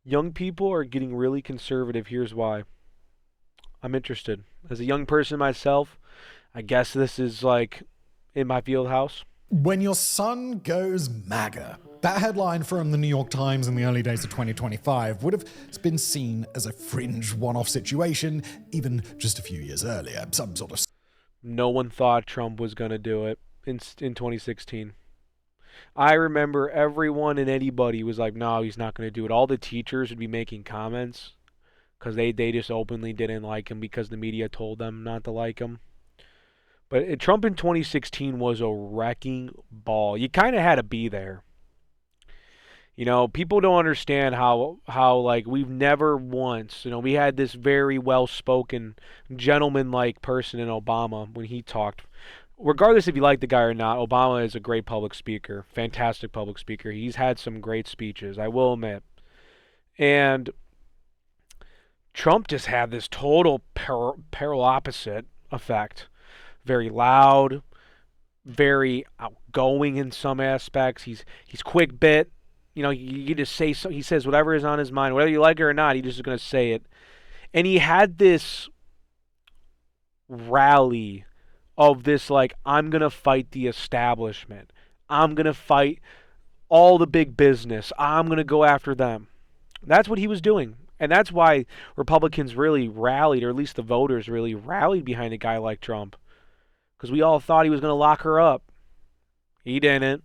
Young people are getting really conservative. Here's why. I'm interested. As a young person myself, I guess this is like in my field house. When your son goes MAGA. That headline from the New York Times in the early days of 2025 would have been seen as a fringe one-off situation even just a few years earlier. Some sort of... No one thought Trump was going to do it in 2016. I remember everyone and anybody was like, no, he's not going to do it. All the teachers would be making comments because they just openly didn't like him because the media told them not to like him. But Trump in 2016 was a wrecking ball. You kind of had to be there. You know, people don't understand how like we've never once, we had this very well-spoken, gentleman-like person in Obama when he talked. Regardless if you like the guy or not, Obama is a great public speaker, fantastic public speaker. He's had some great speeches, I will admit. And Trump just had this total parallel opposite effect. Very loud, very outgoing in some aspects. He's quick bit. You just say so. He says whatever is on his mind, whether you like it or not. He just is going to say it. And he had this rally of this like, I'm going to fight the establishment. I'm going to fight all the big business. I'm going to go after them. That's what he was doing. And that's why Republicans really rallied, or at least the voters really rallied behind a guy like Trump. Because we all thought he was going to lock her up. He didn't.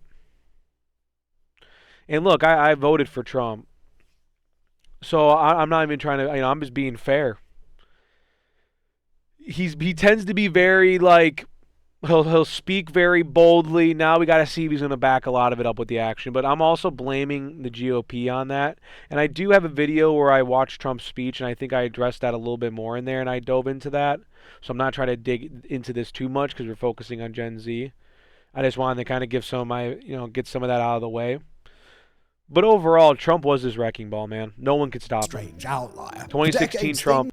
And look, I voted for Trump. So I'm not even trying to, I'm just being fair. He tends to be very like, he'll speak very boldly. Now we got to see if he's going to back a lot of it up with the action. But I'm also blaming the GOP on that. And I do have a video where I watched Trump's speech, and I think I addressed that a little bit more in there, and I dove into that. So I'm not trying to dig into this too much because we're focusing on Gen Z. I just wanted to kind of give some of my, get some of that out of the way. But overall, Trump was his wrecking ball, man. No one could stop him. Strange outlier. 2016 Trump.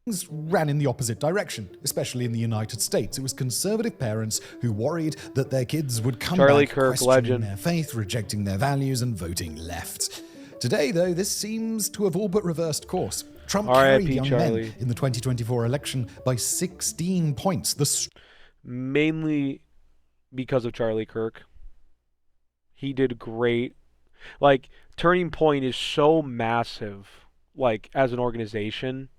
Things ran in the opposite direction, especially in the United States. It was conservative parents who worried that their kids would come Charlie back Kirk, questioning legend. their faith, rejecting their values, and voting left. Today, though, this seems to have all but reversed course. Trump carried young men in the 2024 election by 16 points. Mainly because of Charlie Kirk. He did great. Like, Turning Point is so massive, like, as an organization.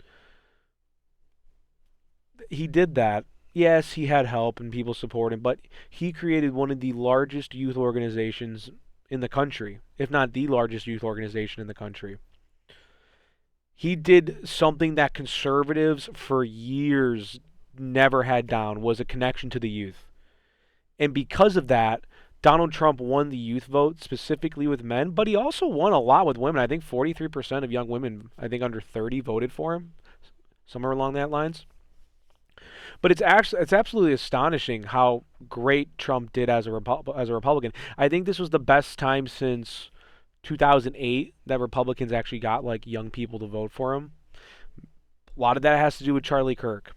He did that. Yes, he had help and people support him, but he created one of the largest youth organizations in the country, if not the largest youth organization in the country. He did something that conservatives for years never had down, was a connection to the youth. And because of that, Donald Trump won the youth vote, specifically with men, but he also won a lot with women. I think 43% of young women, I think under 30, voted for him, somewhere along that lines. But it's absolutely astonishing how great Trump did as a Republican. I think this was the best time since 2008 that Republicans actually got like young people to vote for him. A lot of that has to do with Charlie Kirk.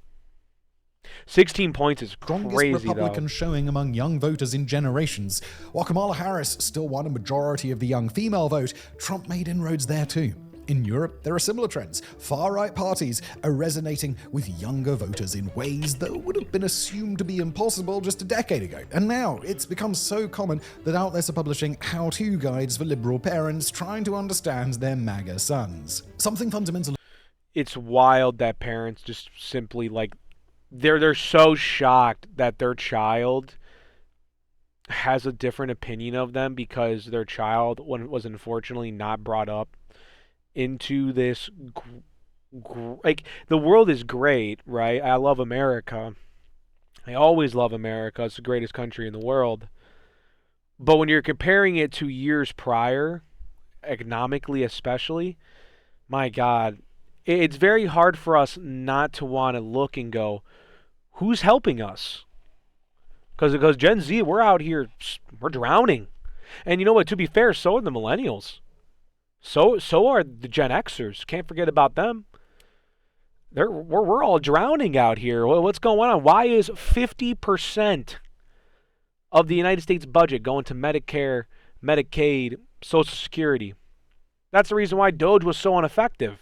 16 points is crazy, strongest Republican though. showing among young voters in generations. While Kamala Harris still won a majority of the young female vote, Trump made inroads there too. In Europe, there are similar trends. Far-right parties are resonating with younger voters in ways that would have been assumed to be impossible just a decade ago. And now, it's become so common that outlets are publishing how-to guides for liberal parents trying to understand their MAGA sons. Something fundamental. It's wild that parents just simply like, they're so shocked that their child has a different opinion of them because their child was unfortunately not brought up into this, like, the world is great, right? I love America. I always love America. It's the greatest country in the world. But when you're comparing it to years prior, economically especially, my God, it's very hard for us not to want to look and go, who's helping us? Because Gen Z, we're out here, we're drowning. And you know what? To be fair, so are the millennials. So are the Gen Xers. Can't forget about them. We're all drowning out here. What's going on? Why is 50% of the United States budget going to Medicare, Medicaid, Social Security? That's the reason why Doge was so ineffective.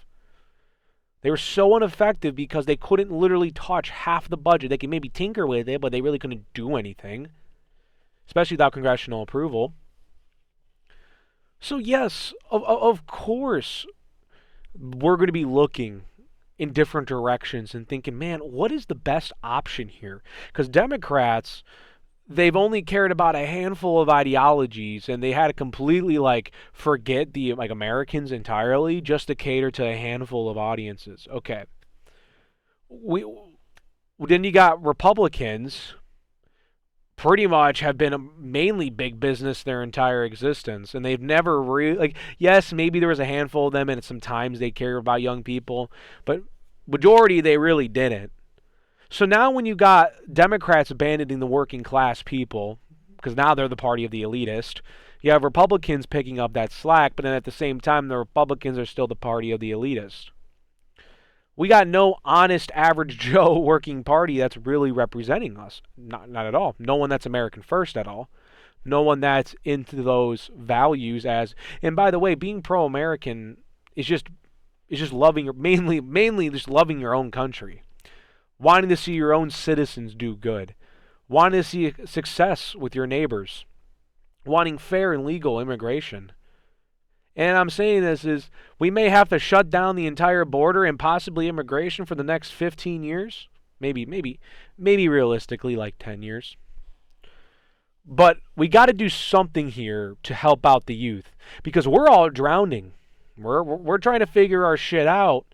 They were so ineffective because they couldn't literally touch half the budget. They could maybe tinker with it, but they really couldn't do anything, especially without congressional approval. So yes, of course, we're going to be looking in different directions and thinking, man, what is the best option here? Because Democrats, they've only cared about a handful of ideologies, and they had to completely forget the Americans entirely just to cater to a handful of audiences. Okay, we then you got Republicans. Pretty much have been mainly big business their entire existence, and they've never really yes, maybe there was a handful of them, and sometimes they care about young people, but majority they really didn't. So now when you got Democrats abandoning the working class people, because now they're the party of the elitist, you have Republicans picking up that slack, but then at the same time, the Republicans are still the party of the elitist. We got no honest average Joe working party that's really representing us. Not at all. No one that's American first at all. No one that's into those values as, and by the way, being pro-American is just loving mainly just loving your own country. Wanting to see your own citizens do good. Wanting to see success with your neighbors. Wanting fair and legal immigration. And I'm saying this is, we may have to shut down the entire border and possibly immigration for the next 15 years. Maybe realistically 10 years. But we got to do something here to help out the youth, because we're all drowning. We're trying to figure our shit out,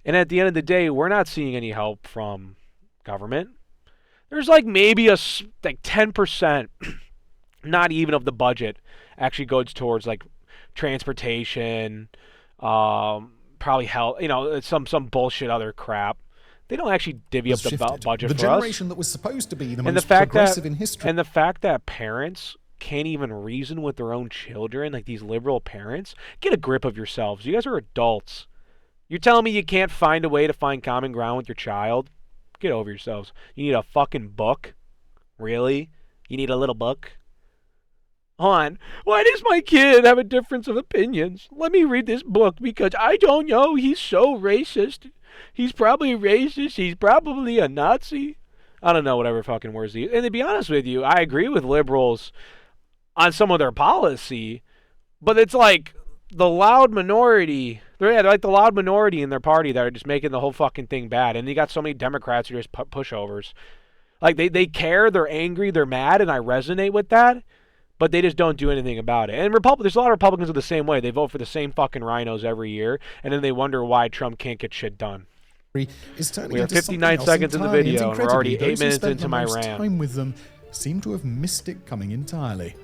and at the end of the day, we're not seeing any help from government. There's maybe a 10%, not even of the budget, actually goes towards transportation, probably health, some bullshit other crap. They don't actually divvy up the budget the for generation us. that was supposed to be the most progressive in history. And the fact that parents can't even reason with their own children, these liberal parents, get a grip of yourselves. You guys are adults. You're telling me you can't find a way to find common ground with your child? Get over yourselves. You need a fucking book? Really? You need a little book? On, why does my kid have a difference of opinions? Let me read this book because I don't know. He's so racist. He's probably racist. He's probably a Nazi. I don't know whatever fucking words he. And to be honest with you, I agree with liberals on some of their policy, but it's the loud minority. They're the loud minority in their party that are just making the whole fucking thing bad. And you got so many Democrats who are just pushovers. They care, they're angry, they're mad, and I resonate with that. But they just don't do anything about it. And there's a lot of Republicans are the same way. They vote for the same fucking rhinos every year, and then they wonder why Trump can't get shit done. We are 59 seconds in the video, and we're already 8 minutes into my rant. Time with them seem to have missed it coming entirely.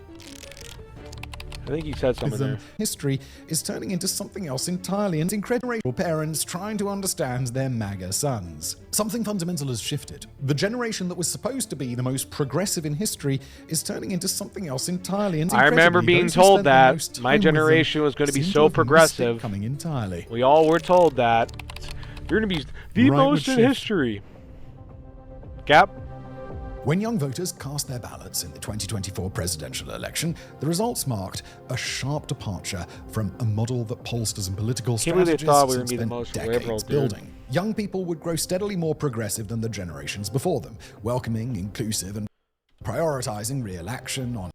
I think he said something there. History is turning into something else entirely, and incredible parents trying to understand their MAGA sons. Something fundamental has shifted. The generation that was supposed to be the most progressive in history is turning into something else entirely. And I remember being told that my generation was going to be so progressive. Coming entirely. We all were told that. You're going to be the most in history. Cap? When young voters cast their ballots in the 2024 presidential election, the results marked a sharp departure from a model that pollsters and political strategists had spent decades building. Young people would grow steadily more progressive than the generations before them, welcoming, inclusive, and prioritizing real action on.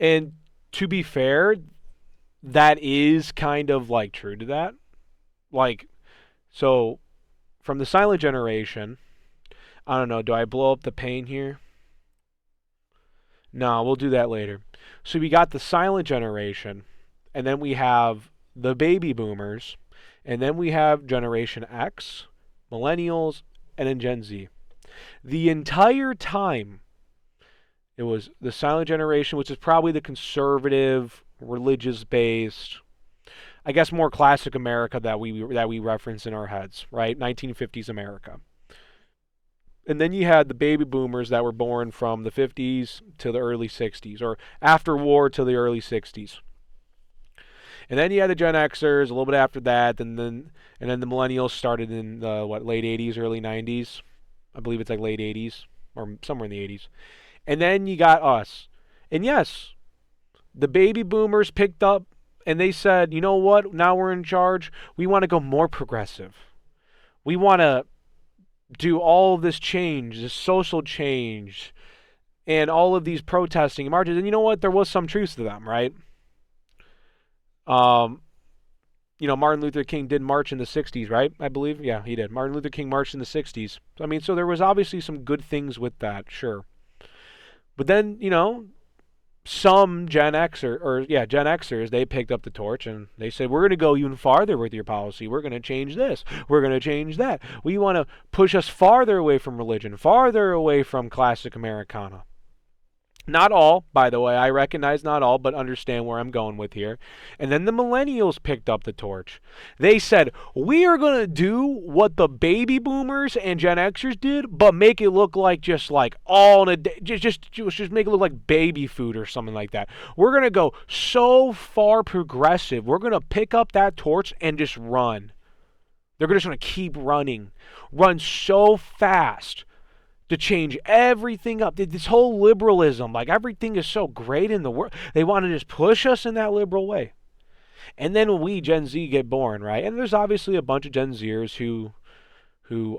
And to be fair, that is kind of true to that. So from the silent generation, I don't know, do I blow up the pane here? No, we'll do that later. So we got the silent generation, and then we have the baby boomers, and then we have Generation X, millennials, and then Gen Z. The entire time, it was the silent generation, which is probably the conservative, religious-based, I guess more classic America that we reference in our heads, right? 1950s America. And then you had the baby boomers that were born from the 50s to the early 60s, or after war to the early 60s. And then you had the Gen Xers a little bit after that, and then the millennials started in the late 80s, early 90s. I believe it's late 80s or somewhere in the 80s. And then you got us. And yes, the baby boomers picked up And they said, you know what? Now we're in charge. We want to go more progressive. We want to do all of this change, this social change, and all of these protesting and marches. And you know what? There was some truth to them, right? Um, Martin Luther King did march in the 60s, right? I believe. Yeah, he did. Martin Luther King marched in the 60s. I mean, so there was obviously some good things with that, sure. But then, some Gen Gen Xers, they picked up the torch and they said, we're going to go even farther with your policy. We're going to change this. We're going to change that. We want to push us farther away from religion, farther away from classic Americana. Not all, by the way. I recognize not all, but understand where I'm going with here. And then the millennials picked up the torch. They said, we are going to do what the baby boomers and Gen Xers did, but make it look like just like all in a day. Just make it look like baby food or something like that. We're going to go so far progressive. We're going to pick up that torch and just run. They're just going to keep running. Run so fast to change everything up. This whole liberalism, like everything is so great in the world. They want to just push us in that liberal way. And then we, Gen Z, get born, right? And there's obviously a bunch of Gen Zers who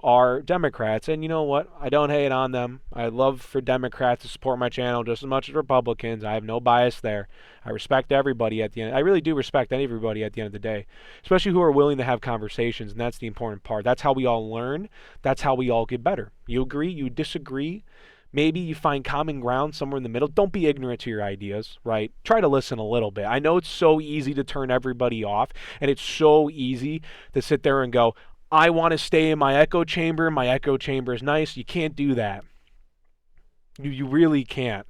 are Democrats. And you know what? I don't hate on them. I love for Democrats to support my channel just as much as Republicans. I have no bias there. I respect everybody at the end. I really do respect everybody at the end of the day, especially who are willing to have conversations. And that's the important part. That's how we all learn. That's how we all get better. You agree? You disagree? Maybe you find common ground somewhere in the middle. Don't be ignorant to your ideas, right? Try to listen a little bit. I know it's so easy to turn everybody off, and it's so easy to sit there and go, I want to stay in my echo chamber. My echo chamber is nice. You can't do that. You really can't.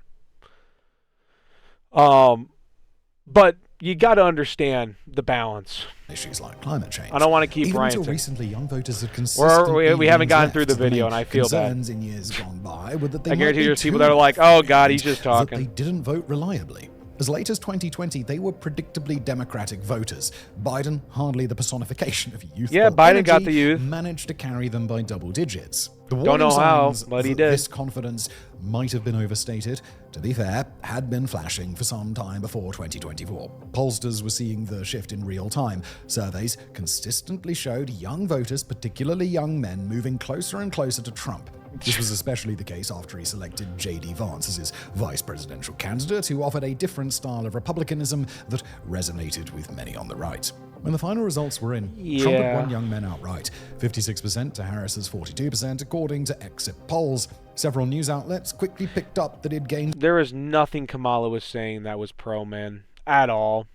But you got to understand the balance. Issues like climate change. I don't want to keep Even ranting. until recently, young voters had consistently We haven't gotten through the left to video, main and I feel bad. concerns in years gone by were that they I guarantee might be there's people too that are like, oh God, he's just that they talking. didn't vote reliably. As late as 2020, they were predictably Democratic voters. Biden, hardly the personification of youthful Yeah, Biden energy, got the youth. managed to carry them by double digits. The Don't know warning how, signs but he that did. This confidence might have been overstated, to be fair, had been flashing for some time before 2024. Pollsters were seeing the shift in real time. Surveys consistently showed young voters, particularly young men, moving closer and closer to Trump. This was especially the case after he selected J.D. Vance as his vice presidential candidate, who offered a different style of republicanism that resonated with many on the right. When the final results were in, Trump had won young men outright, 56% to Harris's 42%, according to exit polls. Several news outlets quickly picked up that he'd gained. There was nothing Kamala was saying that was pro, man, at all.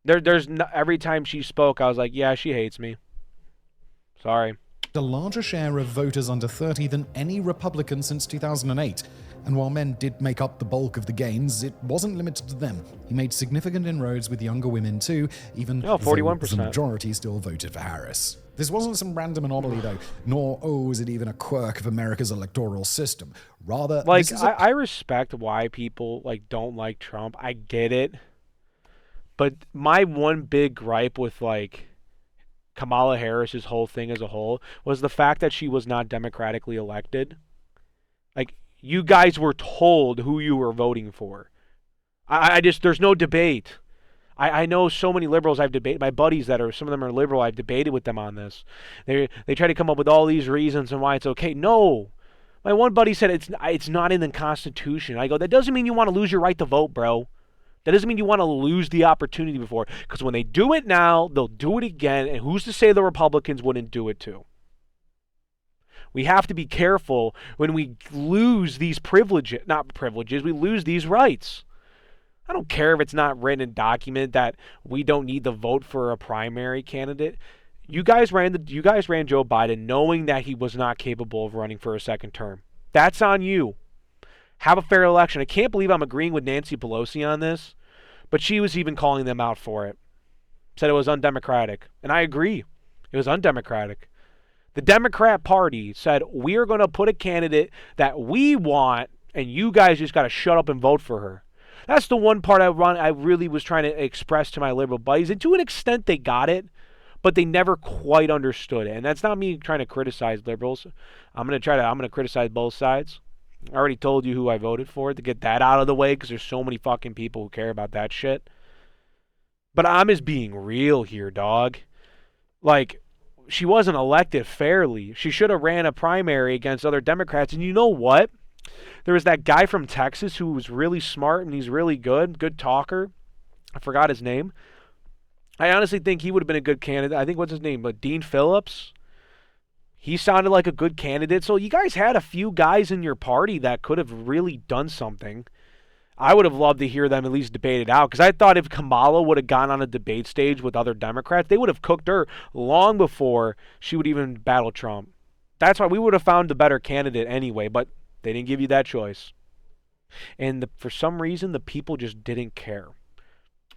Every time she spoke, I was like, yeah, she hates me. Sorry. A larger share of voters under 30 than any Republican since 2008. And while men did make up the bulk of the gains, it wasn't limited to them. He made significant inroads with younger women too, even though 41%. the majority still voted for Harris. This wasn't some random anomaly though, nor, is it even a quirk of America's electoral system. Rather, like, I respect why people don't like Trump. I get it. But my one big gripe with Kamala Harris's whole thing as a whole was the fact that she was not democratically elected. You guys were told who you were voting for. There's no debate. I know so many liberals I've debated, my buddies some of them are liberal, I've debated with them on this. They try to come up with all these reasons and why it's okay. No. My one buddy said it's not in the Constitution. I go, that doesn't mean you want to lose your right to vote, bro. That doesn't mean you want to lose the opportunity before. Because when they do it now, they'll do it again. And who's to say the Republicans wouldn't do it too? We have to be careful when we lose these we lose these rights. I don't care if it's not written in document that we don't need the vote for a primary candidate. You guys ran Joe Biden knowing that he was not capable of running for a second term. That's on you. Have a fair election. I can't believe I'm agreeing with Nancy Pelosi on this, but she was even calling them out for it. Said it was undemocratic. And I agree. It was undemocratic. The Democrat Party said, we're going to put a candidate that we want, and you guys just got to shut up and vote for her. That's the one part I really was trying to express to my liberal buddies. And to an extent, they got it, but they never quite understood it. And that's not me trying to criticize liberals. I'm going to criticize both sides. I already told you who I voted for to get that out of the way because there's so many fucking people who care about that shit. But I'm just being real here, dog. Like, she wasn't elected fairly. She should have ran a primary against other Democrats. And you know what? There was that guy from Texas who was really smart and he's really good talker. I forgot his name. I honestly think he would have been a good candidate. I think what's his name? But Dean Phillips. He sounded like a good candidate. So you guys had a few guys in your party that could have really done something. I would have loved to hear them at least debate it out because I thought if Kamala would have gone on a debate stage with other Democrats, they would have cooked her long before she would even battle Trump. That's why we would have found the better candidate anyway, but they didn't give you that choice. And for some reason, the people just didn't care.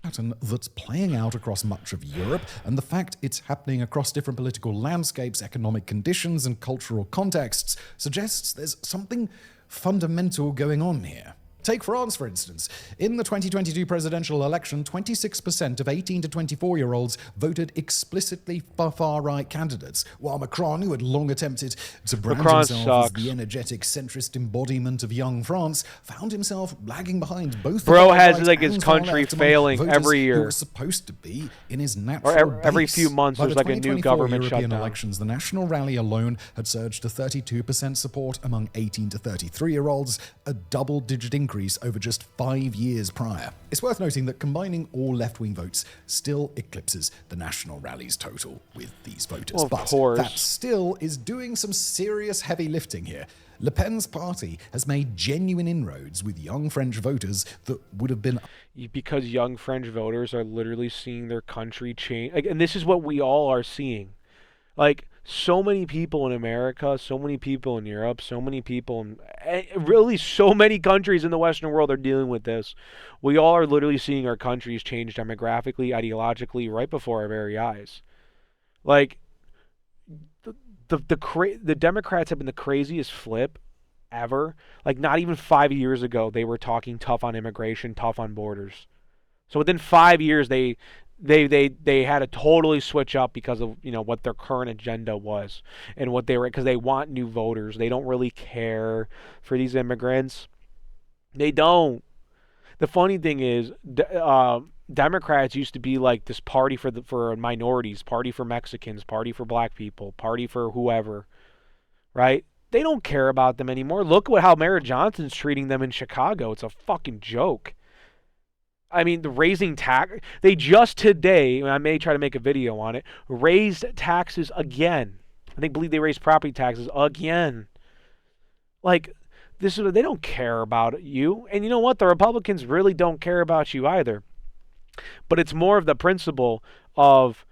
Pattern that's playing out across much of Europe, and the fact it's happening across different political landscapes, economic conditions, and cultural contexts suggests there's something fundamental going on here. Take France, for instance. In the 2022 presidential election, 26% of 18 to 24-year-olds voted explicitly for far-right candidates, while Macron, who had long attempted to brand Macron himself sucks. as the energetic centrist embodiment of young France, found himself lagging behind both the Bro far has right like his and far country left among failing voters every who year. were supposed to be in his natural Or every base. few months By there's the like a new 2024 government European shutdown. elections, the National Rally alone had surged to 32% support among 18 to 33-year-olds, a double-digit increase over just 5 years prior. It's worth noting that combining all left-wing votes still eclipses the National Rally's total with these voters. Well, of but course. that still is doing some serious heavy lifting here. Le Pen's party has made genuine inroads with young French voters that would have been Because young French voters are literally seeing their country change. Like, and this is what we all are seeing. Like, so many people in America, so many people in Europe, so many people in really so many countries in the Western world are dealing with this. We all are literally seeing our countries change demographically, ideologically, right before our very eyes. Like, the Democrats have been the craziest flip ever. Like, not even 5 years ago, they were talking tough on immigration, tough on borders. So within 5 years, they had to totally switch up because of what their current agenda was and what they were, because they want new voters. They don't really care for these immigrants. They don't. The funny thing is, Democrats used to be like this party for minorities, party for Mexicans, party for black people, party for whoever, right? They don't care about them anymore. Look at how Mayor Johnson's treating them in Chicago. It's a fucking joke. I mean, the raising tax. They just today, and I may try to make a video on it, raised taxes again. Believe they raised property taxes again. Like, they don't care about you. And you know what? The Republicans really don't care about you either. But it's more of the principle of,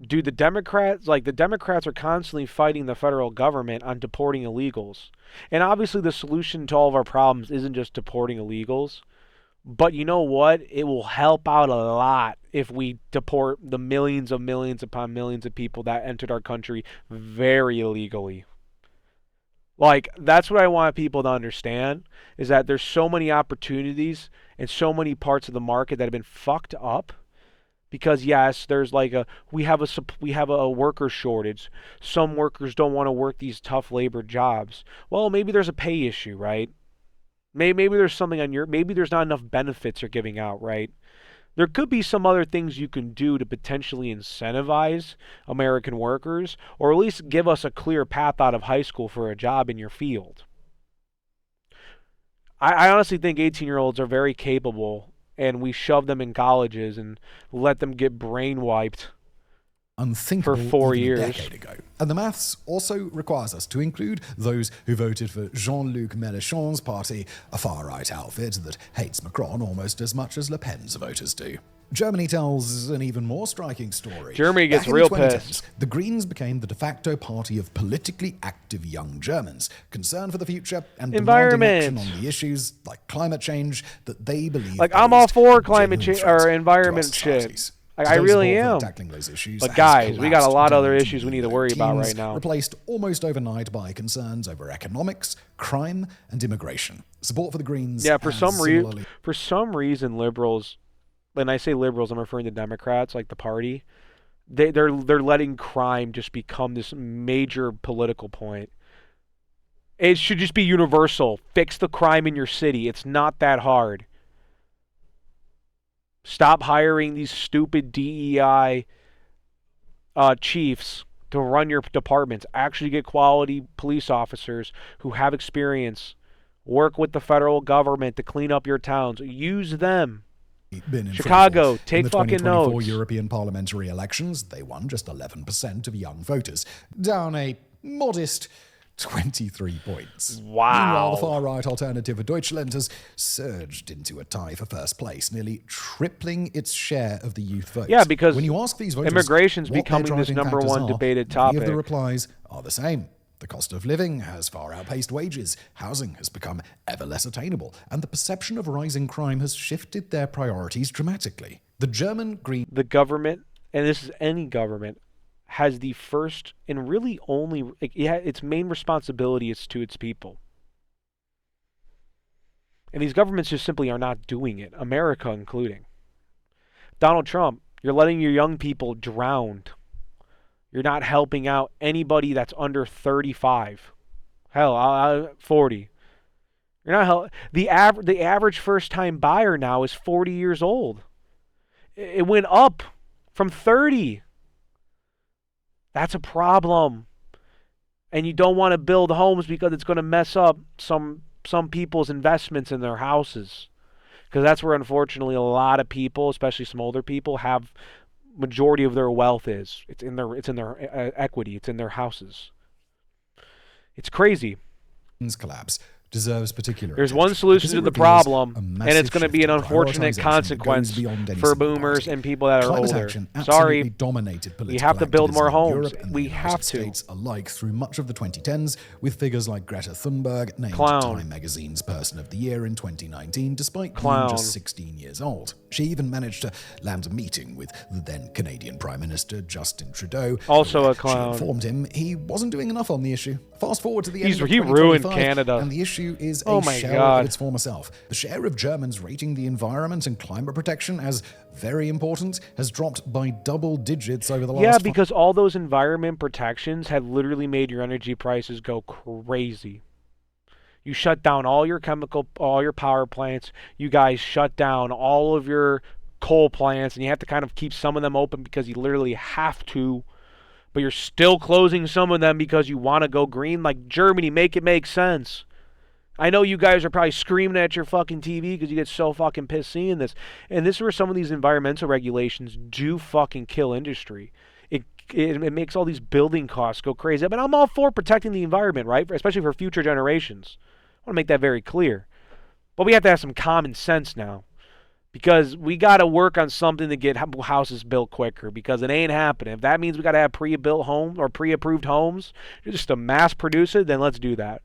do the Democrats are constantly fighting the federal government on deporting illegals. And obviously the solution to all of our problems isn't just deporting illegals. But you know what? It will help out a lot if we deport the millions upon millions of people that entered our country very illegally. Like, that's what I want people to understand, is that there's so many opportunities and so many parts of the market that have been fucked up because yes, there's like we have a worker shortage. Some workers don't want to work these tough labor jobs. Well, maybe there's a pay issue, right? Maybe there's something maybe there's not enough benefits you're giving out, right? There could be some other things you can do to potentially incentivize American workers, or at least give us a clear path out of high school for a job in your field. I honestly think 18-year-olds are very capable, and we shove them in colleges and let them get brain wiped unthinkable for 4 even years. a decade ago. And the maths also requires us to include those who voted for Jean-Luc Mélenchon's party, a far-right outfit that hates Macron almost as much as Le Pen's voters do. Germany tells an even more striking story. Germany gets Back in real the 2010s, pissed. The Greens became the de facto party of politically active young Germans, concerned for the future and demanding action Environment. on the issues like climate change that they believe Like, I'm all posed for a climate genuine change threat or to environment our shit. societies. Like, I Today's really support for am. tackling those issues But has guys, we got a collapsed lot of other down issues to we need to worry about routines right now. Replaced almost overnight by concerns over economics, crime, and immigration. Support for the Greens. Yeah, for has some reason, liberals, when I say liberals, I'm referring to Democrats, like the party. They're letting crime just become this major political point. It should just be universal. Fix the crime in your city. It's not that hard. Stop hiring these stupid DEI chiefs to run your departments. Actually get quality police officers who have experience. Work with the federal government to clean up your towns. Use them. Been in free fall. Chicago, In take the fucking 2024 notes. European parliamentary elections, they won just 11% of young voters, down a modest 23 points. Wow. Meanwhile, the far-right Alternative for Deutschland has surged into a tie for first place, nearly tripling its share of the youth vote. Yeah, because when you ask these voters immigration's what their becoming this driving number factors one are, debated many of topic. the replies are the same. The cost of living has far outpaced wages, housing has become ever less attainable, and the perception of rising crime has shifted their priorities dramatically. The German Green The government, and this is any government, has the first and really only, its main responsibility is to its people. And these governments just simply are not doing it, America including. Donald Trump, you're letting your young people drown. You're not helping out anybody that's under 35. Hell, 40. You're not the average first-time buyer now is 40 years old. It went up from 30. That's a problem. And you don't want to build homes because it's going to mess up some people's investments in their houses. Because that's where, unfortunately, a lot of people, especially some older people, have majority of their wealth is. It's in their equity. It's in their houses. It's crazy. collapse deserves particular There's attention one solution because to it the reveals problem, a and massive it's going to shift be an in unfortunate prioritization that consequence goes beyond any for single boomers party. and people that are Climate older. action Sorry, absolutely dominated political we have to build more activism in homes. Europe and We the United have to. States alike through much of the 2010s, with figures like Greta Thunberg named Clown. Time magazine's Person of the Year in 2019, despite Clown. being just 16 years old. She even managed to land a meeting with the then Canadian Prime Minister Justin Trudeau. Also where a clown. She informed him he wasn't doing enough on the issue. Fast forward to the end of He ruined 2025, Canada. and the issue is Oh a my shell God. of its former self. The share of Germans rating the environment and climate protection as very important has dropped by double digits over the last Yeah, because all those environment protections have literally made your energy prices go crazy. You shut down all your power plants. You guys shut down all of your coal plants, and you have to kind of keep some of them open because you literally have to. But you're still closing some of them because you want to go green. Like Germany, make it make sense. I know you guys are probably screaming at your fucking TV because you get so fucking pissed seeing this. And this is where some of these environmental regulations do fucking kill industry. It makes all these building costs go crazy. But I'm all for protecting the environment, right? Especially for future generations. I want to make that very clear. But we have to have some common sense now. Because we got to work on something to get houses built quicker, because it ain't happening. If that means we got to have pre-built homes or pre-approved homes just to mass produce it, then let's do that.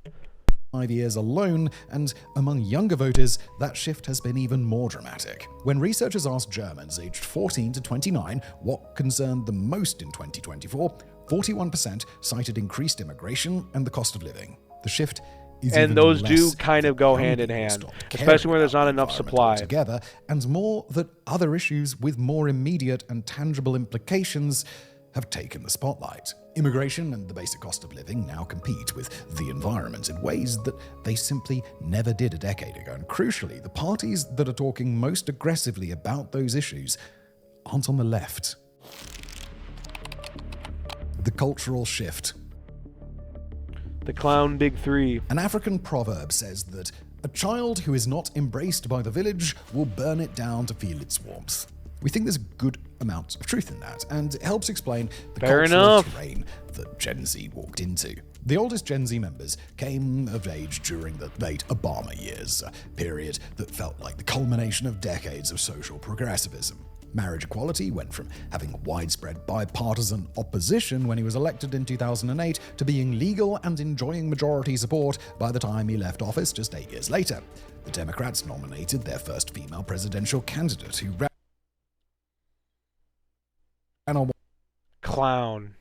5 years alone, and among younger voters, that shift has been even more dramatic. When researchers asked Germans aged 14 to 29 what concerned them most in 2024, 41% cited increased immigration and the cost of living. The shift is And even those less do kind that of go young hand in people hand, stopped caring especially when there's about not the enough environment supply. altogether, and more that other issues with more immediate and tangible implications have taken the spotlight. Immigration and the basic cost of living now compete with the environment in ways that they simply never did a decade ago. And crucially, the parties that are talking most aggressively about those issues aren't on the left. The cultural shift. The clown big three. An African proverb says that a child who is not embraced by the village will burn it down to feel its warmth. We think there's a good amount of truth in that, and it helps explain the Fair cultural enough. terrain that Gen Z walked into. The oldest Gen Z members came of age during the late Obama years, a period that felt like the culmination of decades of social progressivism. Marriage equality went from having widespread bipartisan opposition when he was elected in 2008 to being legal and enjoying majority support by the time he left office just 8 years later. The Democrats nominated their first female presidential candidate, who ran on Clown.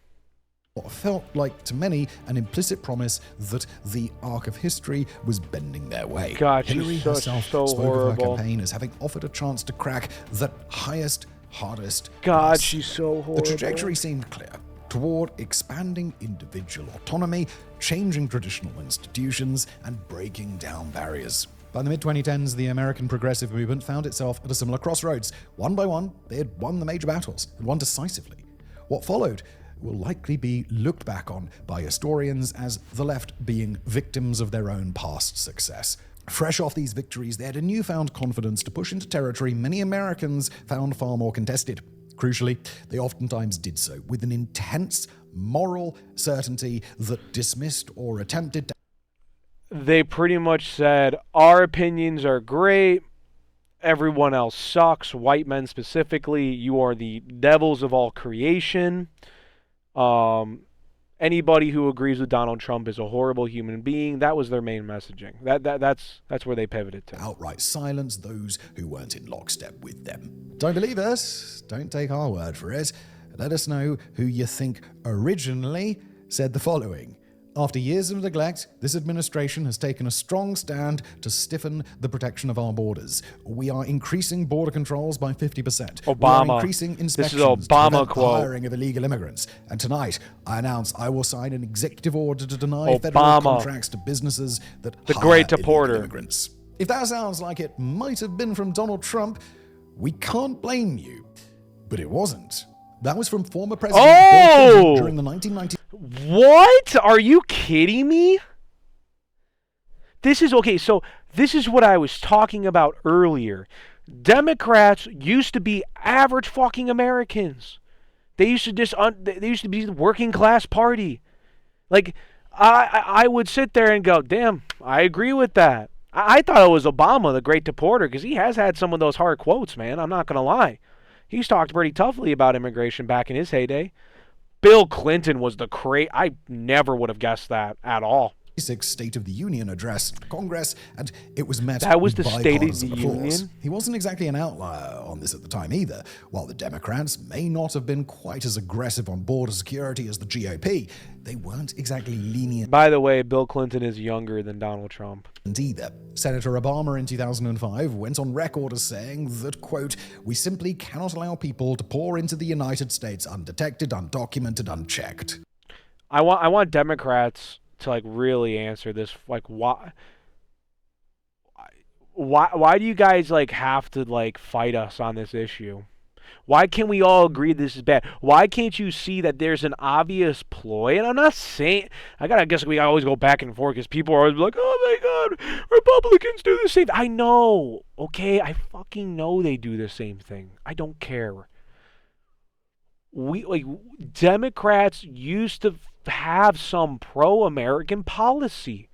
what felt like to many an implicit promise that the arc of history was bending their way. God, she's Hillary herself so spoke of horrible. her campaign as having offered a chance to crack the highest, hardest. God, price. she's so horrible. The trajectory seemed clear toward expanding individual autonomy, changing traditional institutions, and breaking down barriers. By the mid-2010s, the American progressive movement found itself at a similar crossroads. One by one, they had won the major battles, and won decisively. What followed will likely be looked back on by historians as the left being victims of their own past success. Fresh off these victories, they had a newfound confidence to push into territory many Americans found far more contested. Crucially, they oftentimes did so with an intense moral certainty that dismissed or attempted to. They pretty much said, our opinions are great, everyone else sucks, white men specifically, you are the devils of all creation. Anybody who agrees with Donald Trump is a horrible human being. That was their main messaging. That's where they pivoted to. Outright silence those who weren't in lockstep with them. Don't believe us? Don't take our word for it. Let us know who you think originally said the following. After years of neglect, this administration has taken a strong stand to stiffen the protection of our borders. We are increasing border controls by 50%. Obama. We are increasing inspections This is Obama to prevent quote. the hiring of illegal immigrants. And tonight, I announce I will sign an executive order to deny Obama. federal contracts to businesses that The hire great illegal deporter. immigrants. If that sounds like it might have been from Donald Trump, we can't blame you. But it wasn't. That was from former President Bill Clinton during the 1990s. What? Are you kidding me? This is okay. So this is what I was talking about earlier. Democrats used to be average fucking Americans. They used to they used to be the working class party. Like I would sit there and go, damn, I agree with that. I thought it was Obama, the great deporter, because he has had some of those hard quotes, man. I'm not gonna lie. He's talked pretty toughly about immigration back in his heyday. Bill Clinton was the I never would have guessed that at all. State of the Union address to Congress, and it was met That was the with State of bipartisan the applause. Union? He wasn't exactly an outlier on this at the time either. While the Democrats may not have been quite as aggressive on border security as the GOP, they weren't exactly lenient By the way, Bill Clinton is younger than Donald Trump. either. Senator Obama in 2005 went on record as saying that, quote, we simply cannot allow people to pour into the United States undetected, undocumented, unchecked. I want Democrats to like really answer this. Like, why do you guys like have to like fight us on this issue? Why can't we all agree this is bad? Why can't you see that there's an obvious ploy? And I'm not saying, I guess we always go back and forth because people are always like, oh my God, Republicans do the same. I know, okay, I fucking know they do the same thing. I don't care. Democrats used to have some pro-American policy.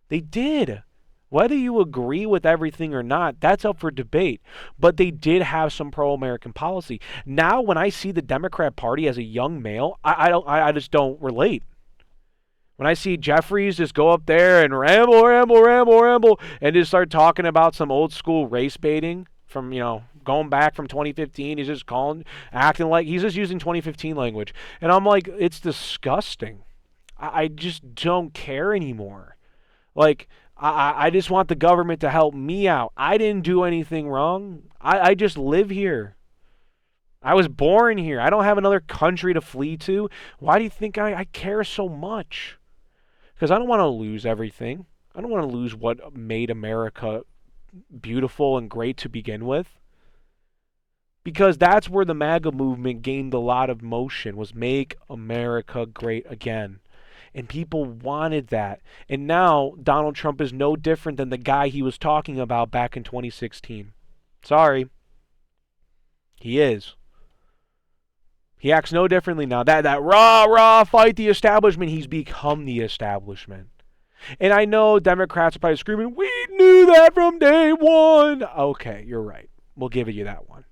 They did. Whether you agree with everything or not, that's up for debate. But they did have some pro-American policy. Now, when I see the Democrat Party as a young male, I just don't relate. When I see Jeffries just go up there and ramble, and just start talking about some old school race baiting from, going back from 2015, he's just acting like he's just using 2015 language. And I'm like, it's disgusting. I just don't care anymore. Like, I just want the government to help me out. I didn't do anything wrong. I just live here. I was born here. I don't have another country to flee to. Why do you think I care so much? Because I don't want to lose everything. I don't want to lose what made America beautiful and great to begin with. Because that's where the MAGA movement gained a lot of motion, was make America great again. And people wanted that. And now Donald Trump is no different than the guy he was talking about back in 2016. Sorry. He is. He acts no differently now. That rah, fight the establishment, he's become the establishment. And I know Democrats are probably screaming, we knew that from day one. Okay, you're right. We'll give you that one.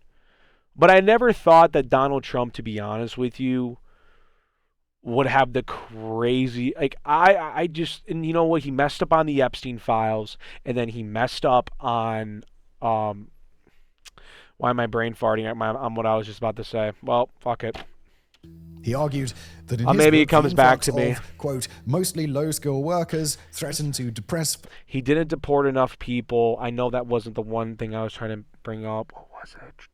But I never thought that Donald Trump, to be honest with you, would have the crazy, like, I just, and you know what, he messed up on the Epstein files, and then he messed up on, why am I brain farting on what I was just about to say? Well, fuck it. He argued that in his maybe book, it comes the back influx to me. of, quote, mostly low-skilled workers threatened to depress. He didn't deport enough people. I know that wasn't the one thing I was trying to bring up. What was it?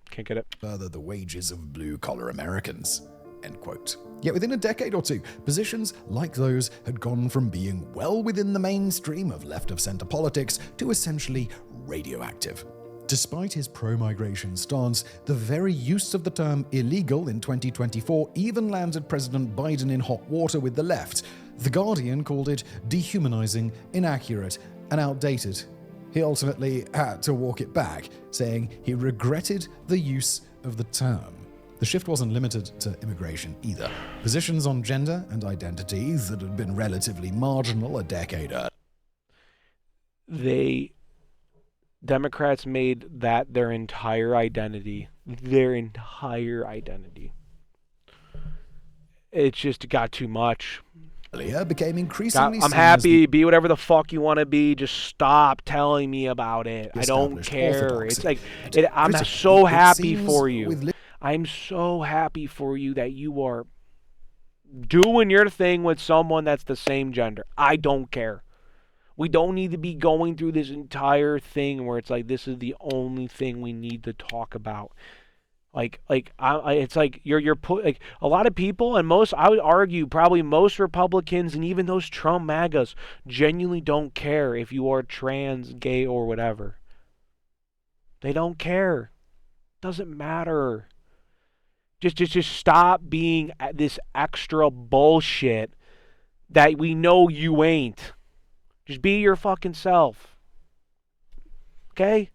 Can't get it. Further the wages of blue-collar Americans. End quote. Yet within a decade or two, positions like those had gone from being well within the mainstream of left-of-center politics to essentially radioactive. Despite his pro-migration stance, the very use of the term illegal in 2024 even landed President Biden in hot water with the left. The Guardian called it dehumanizing, inaccurate, and outdated. He ultimately had to walk it back, saying he regretted the use of the term. The shift wasn't limited to immigration either. Positions on gender and identities that had been relatively marginal a decade earlier. Democrats made that their entire identity. Their entire identity. It just got too much. Became increasingly I'm happy, be whatever the fuck you want to be, just stop telling me about it. I don't care. It's like, I'm so happy for you. I'm so happy for you that you are doing your thing with someone that's the same gender. I don't care. We don't need to be going through this entire thing where it's like this is the only thing we need to talk about. It's like you're put like a lot of people and I would argue probably most Republicans and even those Trump MAGAs genuinely don't care if you are trans, gay, or whatever. They don't care. Doesn't matter. Just stop being this extra bullshit that we know you ain't. Just be your fucking self. Okay?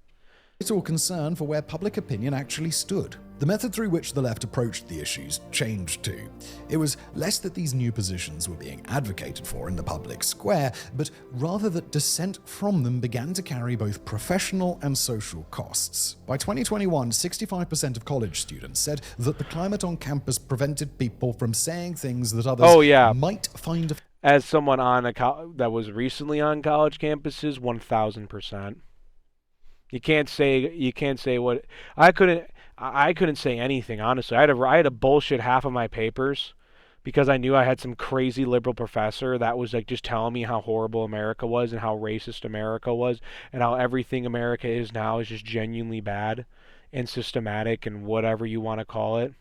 It's all concern for where public opinion actually stood. The method through which the left approached the issues changed too. It was less that these new positions were being advocated for in the public square, but rather that dissent from them began to carry both professional and social costs. By 2021, 65% of college students said that the climate on campus prevented people from saying things that others might find as someone on that was recently on college campuses, 1,000%. You can't say what I couldn't say anything, honestly. I had to bullshit half of my papers because I knew I had some crazy liberal professor that was like just telling me how horrible America was and how racist America was and how everything America is now is just genuinely bad and systematic and whatever you want to call it.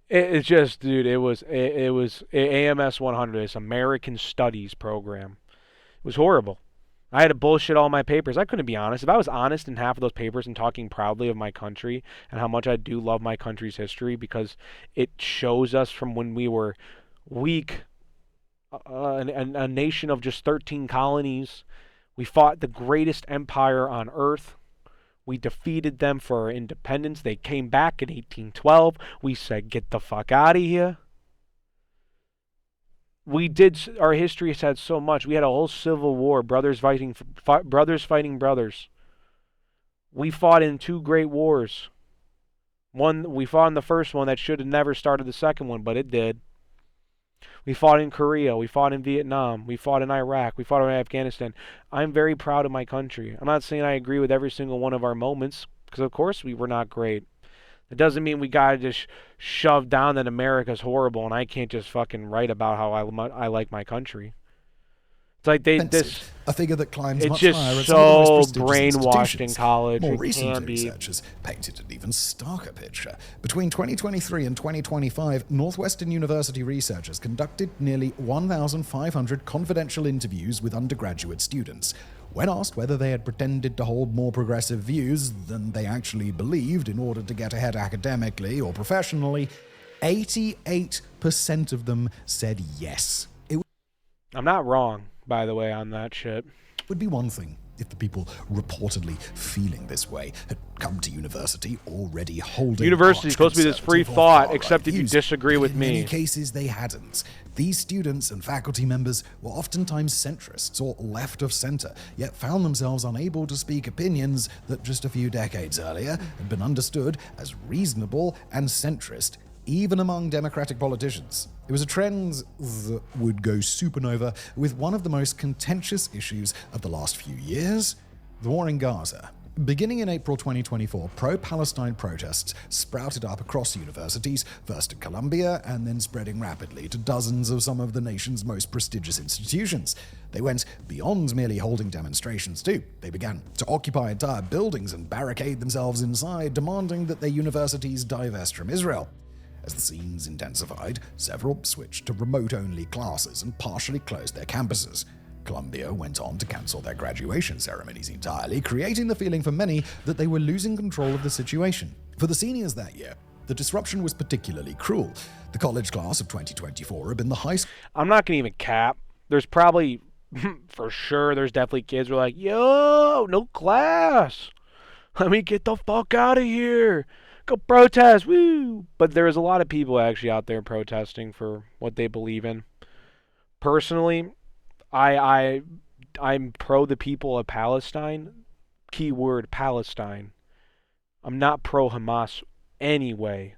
It's just, dude, it was AMS 100, this American Studies program. It was horrible. I had to bullshit all my papers. I couldn't be honest. If I was honest in half of those papers and talking proudly of my country and how much I do love my country's history because it shows us from when we were weak, a nation of just 13 colonies. We fought the greatest empire on earth. We defeated them for our independence. They came back in 1812. We said, get the fuck out of here. Our history has had so much. We had a whole civil war, brothers fighting brothers. We fought in 2 great wars. We fought in the first one that should have never started the second one, but it did. We fought in Korea. We fought in Vietnam. We fought in Iraq. We fought in Afghanistan. I'm very proud of my country. I'm not saying I agree with every single one of our moments, because of course we were not great. It doesn't mean we gotta just shove down that America's horrible and I can't just fucking write about how I like my country. It's like a figure that climbs it's much just higher at so some of the most prestigious brainwashed in college. More recent research has painted an even starker picture. Between 2023 and 2025, Northwestern University researchers conducted nearly 1,500 confidential interviews with undergraduate students. When asked whether they had pretended to hold more progressive views than they actually believed in order to get ahead academically or professionally, 88% of them said yes. I'm not wrong, by the way, on that shit. Would be one thing if the people reportedly feeling this way had come to university already holding University is supposed to be this free thought, except if you disagree with me. In many cases, they hadn't. These students and faculty members were oftentimes centrists or left of center, yet found themselves unable to speak opinions that just a few decades earlier had been understood as reasonable and centrist, even among Democratic politicians. It was a trend that would go supernova with one of the most contentious issues of the last few years, the war in Gaza. Beginning in April 2024, pro-Palestine protests sprouted up across universities, first at Columbia and then spreading rapidly to dozens of some of the nation's most prestigious institutions. They went beyond merely holding demonstrations too. They began to occupy entire buildings and barricade themselves inside, demanding that their universities divest from Israel. As the scenes intensified, several switched to remote-only classes and partially closed their campuses. Columbia went on to cancel their graduation ceremonies entirely, creating the feeling for many that they were losing control of the situation. For the seniors that year, the disruption was particularly cruel. The college class of 2024 had been the high school. I'm not going to even cap. There's probably, for sure, there's definitely kids who are like, yo, no class. Let me get the fuck out of here. Go protest, woo. But there's a lot of people actually out there protesting for what they believe in. Personally, I'm pro the people of Palestine. Keyword Palestine. I'm not pro Hamas anyway.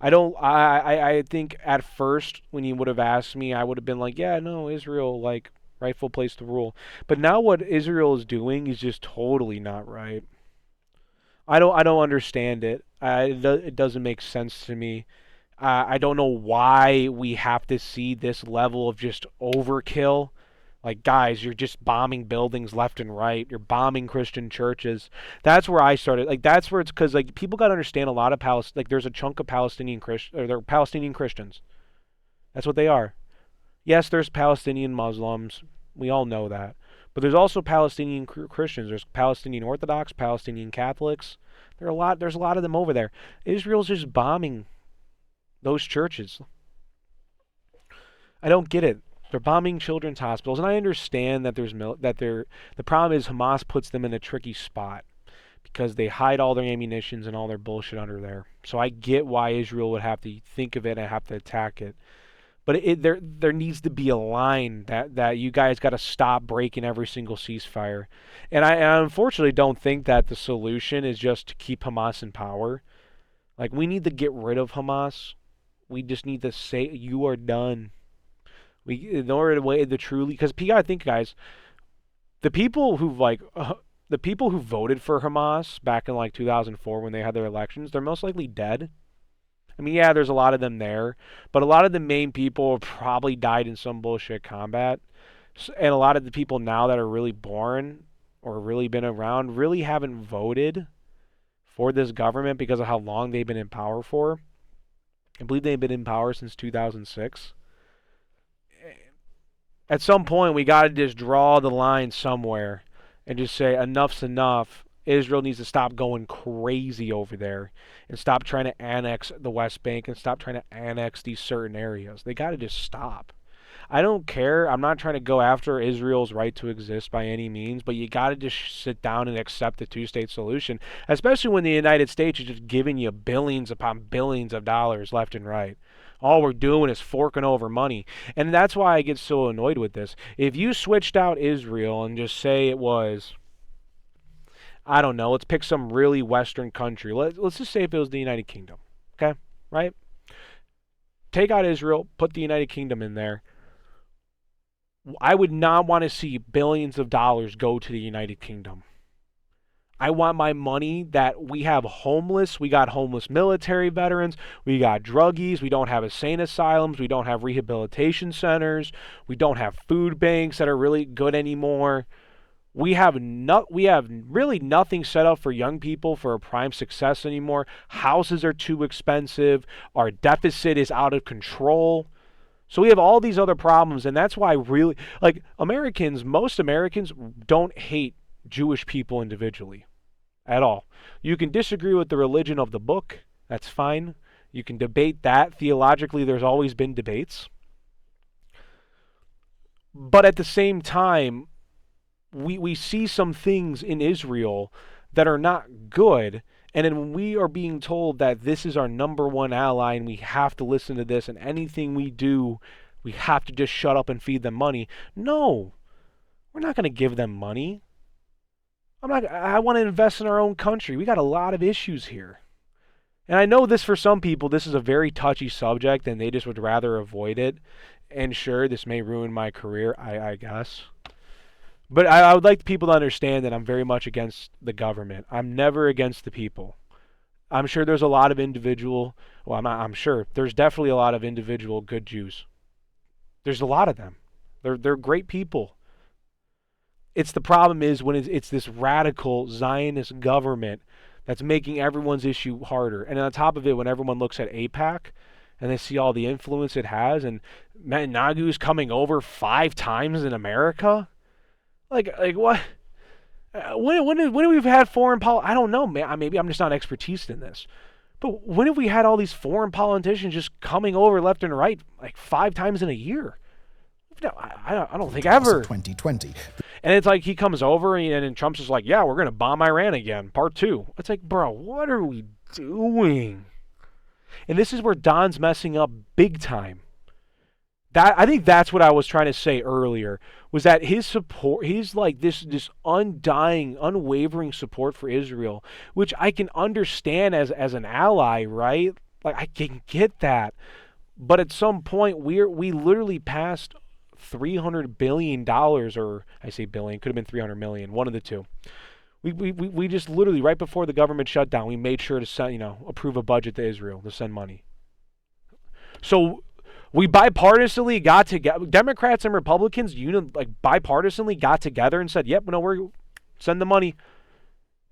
I think at first when you would have asked me, I would have been like, yeah, no, Israel, like, rightful place to rule. But now what Israel is doing is just totally not right. I don't understand it. It doesn't make sense to me. I don't know why we have to see this level of just overkill. Like, guys, you're just bombing buildings left and right. You're bombing Christian churches. That's where I started. Like, that's where it's because, like, people got to understand a lot of like, there's a chunk of Palestinian Christians, or they're Palestinian Christians. That's what they are. Yes, there's Palestinian Muslims. We all know that. But there's also Palestinian Christians. There's Palestinian Orthodox, Palestinian Catholics. There's a lot of them over there. Israel's just bombing those churches. I don't get it. They're bombing children's hospitals, and I understand that the problem is Hamas puts them in a tricky spot because they hide all their ammunitions and all their bullshit under there. So I get why Israel would have to think of it and have to attack it. But there needs to be a line that you guys got to stop breaking every single ceasefire. And I unfortunately don't think that the solution is just to keep Hamas in power. Like, we need to get rid of Hamas. We just need to say, you are done. In order to truly, because you gotta think, guys, the people who voted for Hamas back in like 2004 when they had their elections, they're most likely dead. I mean, yeah, there's a lot of them there, but a lot of the main people probably died in some bullshit combat, and a lot of the people now that are really born or really been around really haven't voted for this government because of how long they've been in power for. I believe they've been in power since 2006. At some point, we got to just draw the line somewhere and just say enough's enough. Israel needs to stop going crazy over there and stop trying to annex the West Bank and stop trying to annex these certain areas. They got to just stop. I don't care. I'm not trying to go after Israel's right to exist by any means, but you got to just sit down and accept the two-state solution, especially when the United States is just giving you billions upon billions of dollars left and right. All we're doing is forking over money. And that's why I get so annoyed with this. If you switched out Israel and just say it was, I don't know, let's pick some really Western country. Let's just say if it was the United Kingdom. Okay? Right? Take out Israel, put the United Kingdom in there. I would not want to see billions of dollars go to the United Kingdom. I want my money that we have homeless. We got homeless military veterans. We got druggies. We don't have insane asylums. We don't have rehabilitation centers. We don't have food banks that are really good anymore. We have really nothing set up for young people for a prime success anymore. Houses are too expensive. Our deficit is out of control. So we have all these other problems, and that's why really, like, most Americans don't hate Jewish people individually at all. You can disagree with the religion of the book. That's fine. You can debate that. Theologically, there's always been debates. But at the same time, we see some things in Israel that are not good. And then when we are being told that this is our number one ally and we have to listen to this and anything we do, we have to just shut up and feed them money. No, we're not going to give them money. I want to invest in our own country. We got a lot of issues here. And I know this for some people, this is a very touchy subject and they just would rather avoid it. And sure, this may ruin my career, I guess. But I would like people to understand that I'm very much against the government. I'm never against the people. I'm sure there's a lot of I'm sure there's definitely a lot of individual good Jews. There's a lot of them. They're great people. It's the problem is when it's this radical Zionist government that's making everyone's issue harder. And on top of it, when everyone looks at APAC and they see all the influence it has, and Netanyahu's coming over 5 times in America, like what? When have we had foreign I don't know, man. Maybe I'm just not expertise in this. But when have we had all these foreign politicians just coming over left and right like 5 times in a year? No, I don't think ever. 2020. And it's like he comes over and Trump's just like, yeah, we're going to bomb Iran again, part 2. It's like, bro, what are we doing? And this is where Don's messing up big time. I think that's what I was trying to say earlier, was that his support, he's like this undying, unwavering support for Israel, which I can understand as an ally, right? Like, I can get that. But at some point, we literally passed $300 billion, or I say billion, could have been 300 million, one of the two. We just literally, right before the government shut down, we made sure to send, approve a budget to Israel to send money. So we bipartisanly got together, Democrats and Republicans, bipartisanly got together and said, yep, no, we're send the money.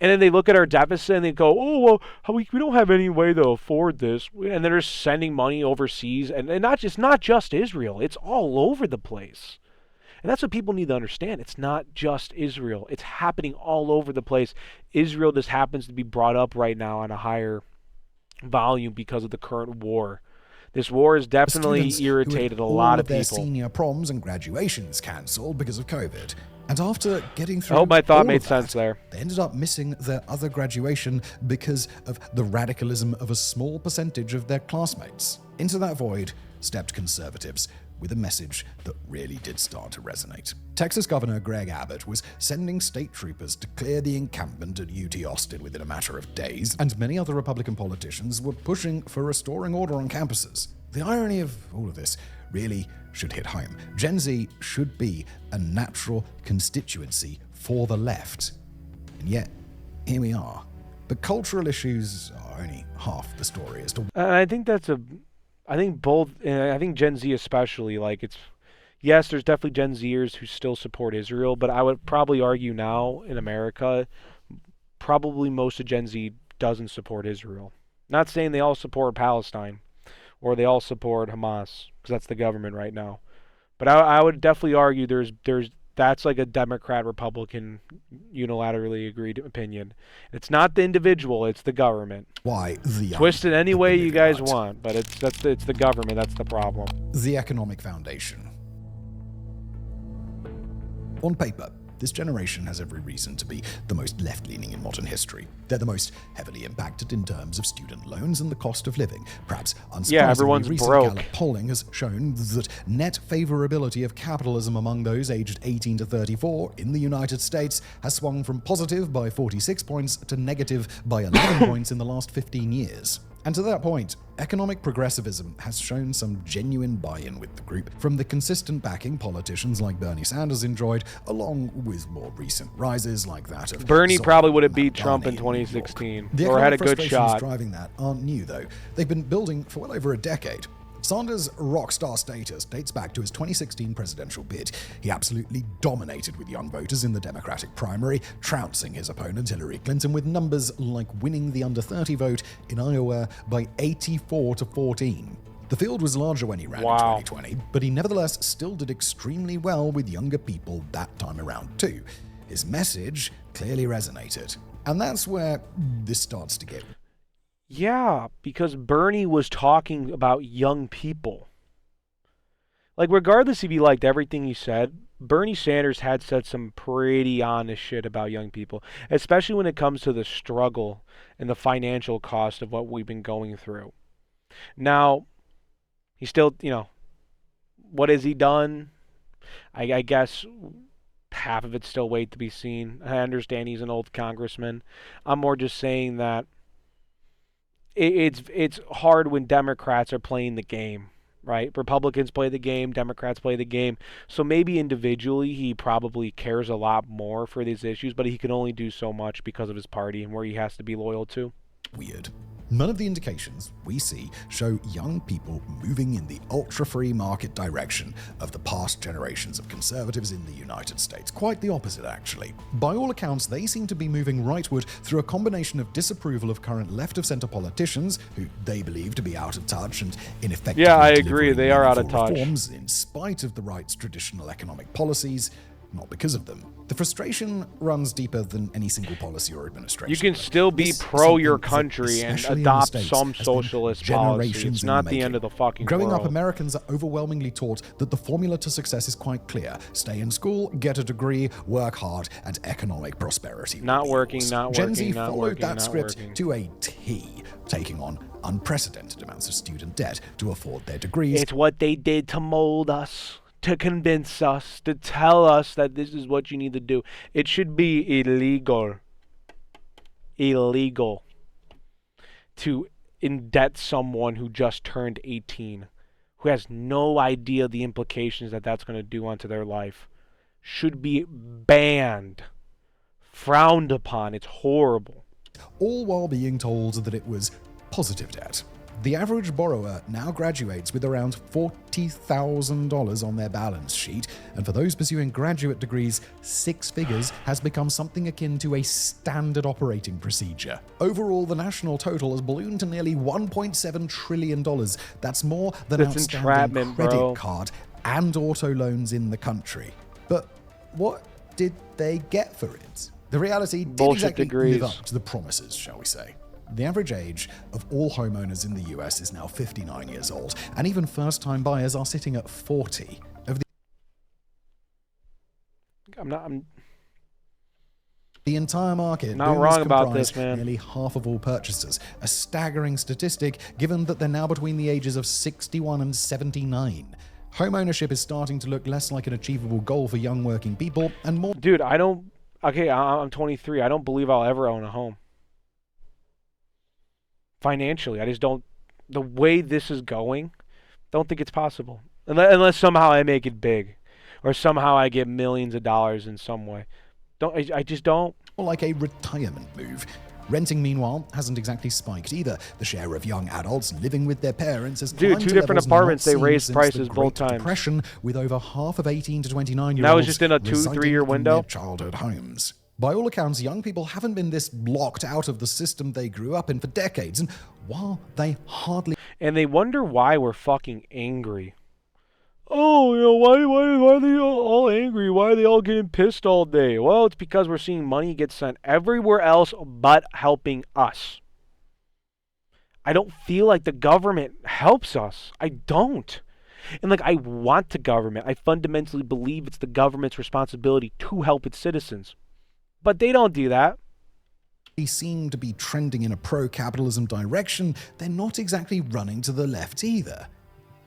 And then they look at our deficit and they go, oh, well, we don't have any way to afford this. And they're just sending money overseas. And not just Israel. It's all over the place. And that's what people need to understand. It's not just Israel. It's happening all over the place. Israel just happens to be brought up right now on a higher volume because of the current war. This war has definitely irritated a lot of people. Their senior proms and graduations cancelled because of COVID. And after getting through I hope my thought made that, sense there. They ended up missing their other graduation because of the radicalism of a small percentage of their classmates. Into that void stepped conservatives with a message that really did start to resonate. Texas Governor Greg Abbott was sending state troopers to clear the encampment at UT Austin within a matter of days, and many other Republican politicians were pushing for restoring order on campuses. The irony of all of this really should hit home. Gen Z should be a natural constituency for the left. And yet, here we are. But cultural issues are only half the story as to... I think I think Gen Z especially, yes, there's definitely Gen Zers who still support Israel, but I would probably argue now in America, probably most of Gen Z doesn't support Israel. Not saying they all support Palestine or they all support Hamas, because that's the government right now. But I would definitely argue that's like a Democrat-Republican unilaterally agreed opinion. It's not the individual, it's the government. Why the twist it any way you guys want, but it's the government that's the problem. The economic foundation. On paper, this generation has every reason to be the most left-leaning in modern history. They're the most heavily impacted in terms of student loans and the cost of living. Perhaps unsurprisingly, everyone's recent broke. Gallup polling has shown that net favorability of capitalism among those aged 18 to 34 in the United States has swung from positive by 46 points to negative by 11 points in the last 15 years. And to that point, economic progressivism has shown some genuine buy-in with the group from the consistent backing politicians like Bernie Sanders enjoyed, along with more recent rises like that of... Bernie probably would have beat Trump in 2016, or had a good shot. Driving that aren't new, though. They've been building for well over a decade. Sanders' rock star status dates back to his 2016 presidential bid. He absolutely dominated with young voters in the Democratic primary, trouncing his opponent Hillary Clinton with numbers like winning the under 30 vote in Iowa by 84 to 14. The field was larger when he ran in 2020, but he nevertheless still did extremely well with younger people that time around too. His message clearly resonated. And that's where this starts to get... Yeah, because Bernie was talking about young people. Like, regardless if you liked everything he said, Bernie Sanders had said some pretty honest shit about young people, especially when it comes to the struggle and the financial cost of what we've been going through. Now, he still, what has he done? I guess half of it's still wait to be seen. I understand he's an old congressman. I'm more just saying that it's hard when Democrats are playing the game, right? Republicans play the game, Democrats play the game. So maybe individually he probably cares a lot more for these issues, but he can only do so much because of his party and where he has to be loyal to. Weird. None of the indications we see show young people moving in the ultra-free market direction of the past generations of conservatives in the United States. Quite the opposite, actually. By all accounts, they seem to be moving rightward through a combination of disapproval of current left-of-center politicians, who they believe to be out of touch and ineffective. Yeah, I agree. They are out of touch. Reforms in spite of the right's traditional economic policies, not because of them. The frustration runs deeper than any single policy or administration. You can still be pro your country and adopt some socialist policy. It's not the end of the fucking world. Growing up, Americans are overwhelmingly taught that the formula to success is quite clear. Stay in school, get a degree, work hard, and economic prosperity. Not working, not Gen working, Z not followed working, that not script working. to a T, taking on unprecedented amounts of student debt to afford their degrees. It's what they did to mold us, to convince us, to tell us that this is what you need to do. It should be illegal to indebt someone who just turned 18, who has no idea the implications that that's going to do onto their life. Should be banned, frowned upon. It's horrible. All while being told that it was positive debt. The average borrower now graduates with around $40,000 on their balance sheet, and for those pursuing graduate degrees, six figures has become something akin to a standard operating procedure. Overall, the national total has ballooned to nearly $1.7 trillion. That's more than That's outstanding entrapment, credit bro. card and auto loans in the country. But what did they get for it? The reality didn't Bullshit exactly degrees. live up to the promises, shall we say. The average age of all homeowners in the US is now 59 years old, and even first-time buyers are sitting at 40. Of the entire market, Not boomers wrong about comprise this, man. nearly half of all purchasers, a staggering statistic given that they're now between the ages of 61 and 79. Homeownership is starting to look less like an achievable goal for young working people and more. Dude, I'm 23. I don't believe I'll ever own a home. Financially, I just don't. The way this is going, don't think it's possible. Unless somehow I make it big, or somehow I get millions of dollars in some way. I just don't. Like a retirement move. Renting, meanwhile, hasn't exactly spiked either. The share of young adults living with their parents has climbed Dude, two to different levels apartments, not they seen raised since prices the both Great times. Depression, with over half of 18 to 29-year-olds That was just in a 2-3 residing year in window? their childhood homes. By all accounts, young people haven't been this locked out of the system they grew up in for decades, and while they hardly And they wonder why we're fucking angry. Oh, why are they all angry? Why are they all getting pissed all day? Well, it's because we're seeing money get sent everywhere else but helping us. I don't feel like the government helps us. I don't. And I want the government. I fundamentally believe it's the government's responsibility to help its citizens. But they don't do that. seem to be trending in a pro-capitalism direction, they're not exactly running to the left either.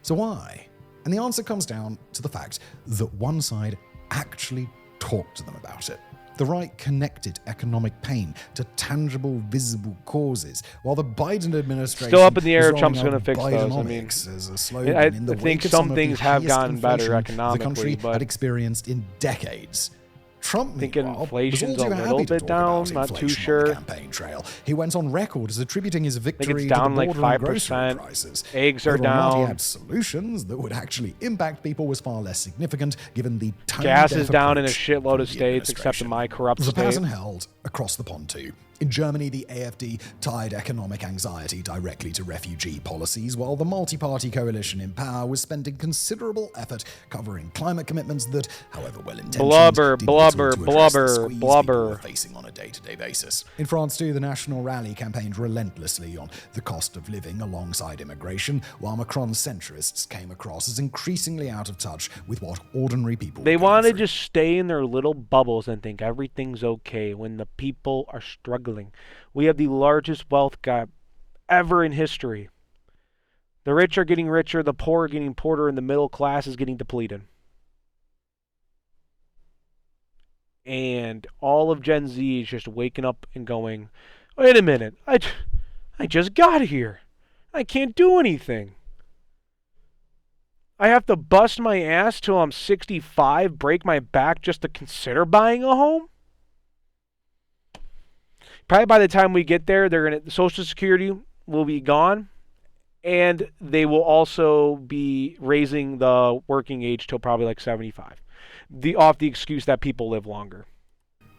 So why? And the answer comes down to the fact that one side actually talked to them about it. The right connected economic pain to tangible, visible causes, while the Biden administration still up in the air if is Trump's rolling going to out fix those. I mean, Bidenomics as a slogan I in the think wake of some of things the have highest gotten better inflation the country economically, but had experienced in decades. Trump, I think meanwhile, inflation's was all a too little happy to bit talk down, about not too inflation on sure. the campaign trail. He went on record as attributing his victory down to the like border and grocery 5%. prices. Eggs are Whether or not he down. had solutions that would actually impact people was far less significant, given the Gas is down in a approach shitload from of the states, except in administration. my corrupt The state. pattern held across the pond too. In Germany, the AfD tied economic anxiety directly to refugee policies, while the multi-party coalition in power was spending considerable effort covering climate commitments that, however well-intentioned, Blubber, did blubber, little to address the blubber, squeeze blubber. people were facing on a day-to-day basis. In France too, the National Rally campaigned relentlessly on the cost of living alongside immigration, while Macron's centrists came across as increasingly out of touch with what ordinary people They were going want to through. just stay in their little bubbles and think everything's okay when the people are struggling. We have the largest wealth gap ever in history. The rich are getting richer, the poor are getting poorer, and the middle class is getting depleted. And all of Gen Z is just waking up and going, wait a minute, I just got here. I can't do anything. I have to bust my ass till I'm 65, break my back just to consider buying a home? Probably by the time we get there, they're gonna Social Security will be gone, and they will also be raising the working age till probably like 75. Off the excuse that people live longer.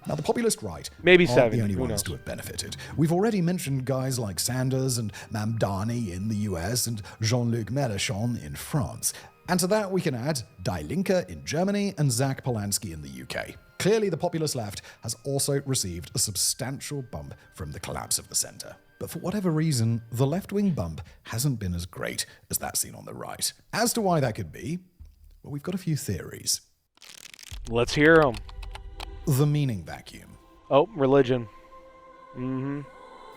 Now, the populist right Maybe aren't the 70, only who ones knows? to have benefited. We've already mentioned guys like Sanders and Mamdani in the US and Jean-Luc Mélenchon in France. And to that we can add Die Linke in Germany and Zach Polanski in the UK. Clearly, the populist left has also received a substantial bump from the collapse of the centre. But for whatever reason, the left-wing bump hasn't been as great as that seen on the right. As to why that could be, well, we've got a few theories. Let's hear them. The meaning vacuum. Oh, religion. Mm-hmm.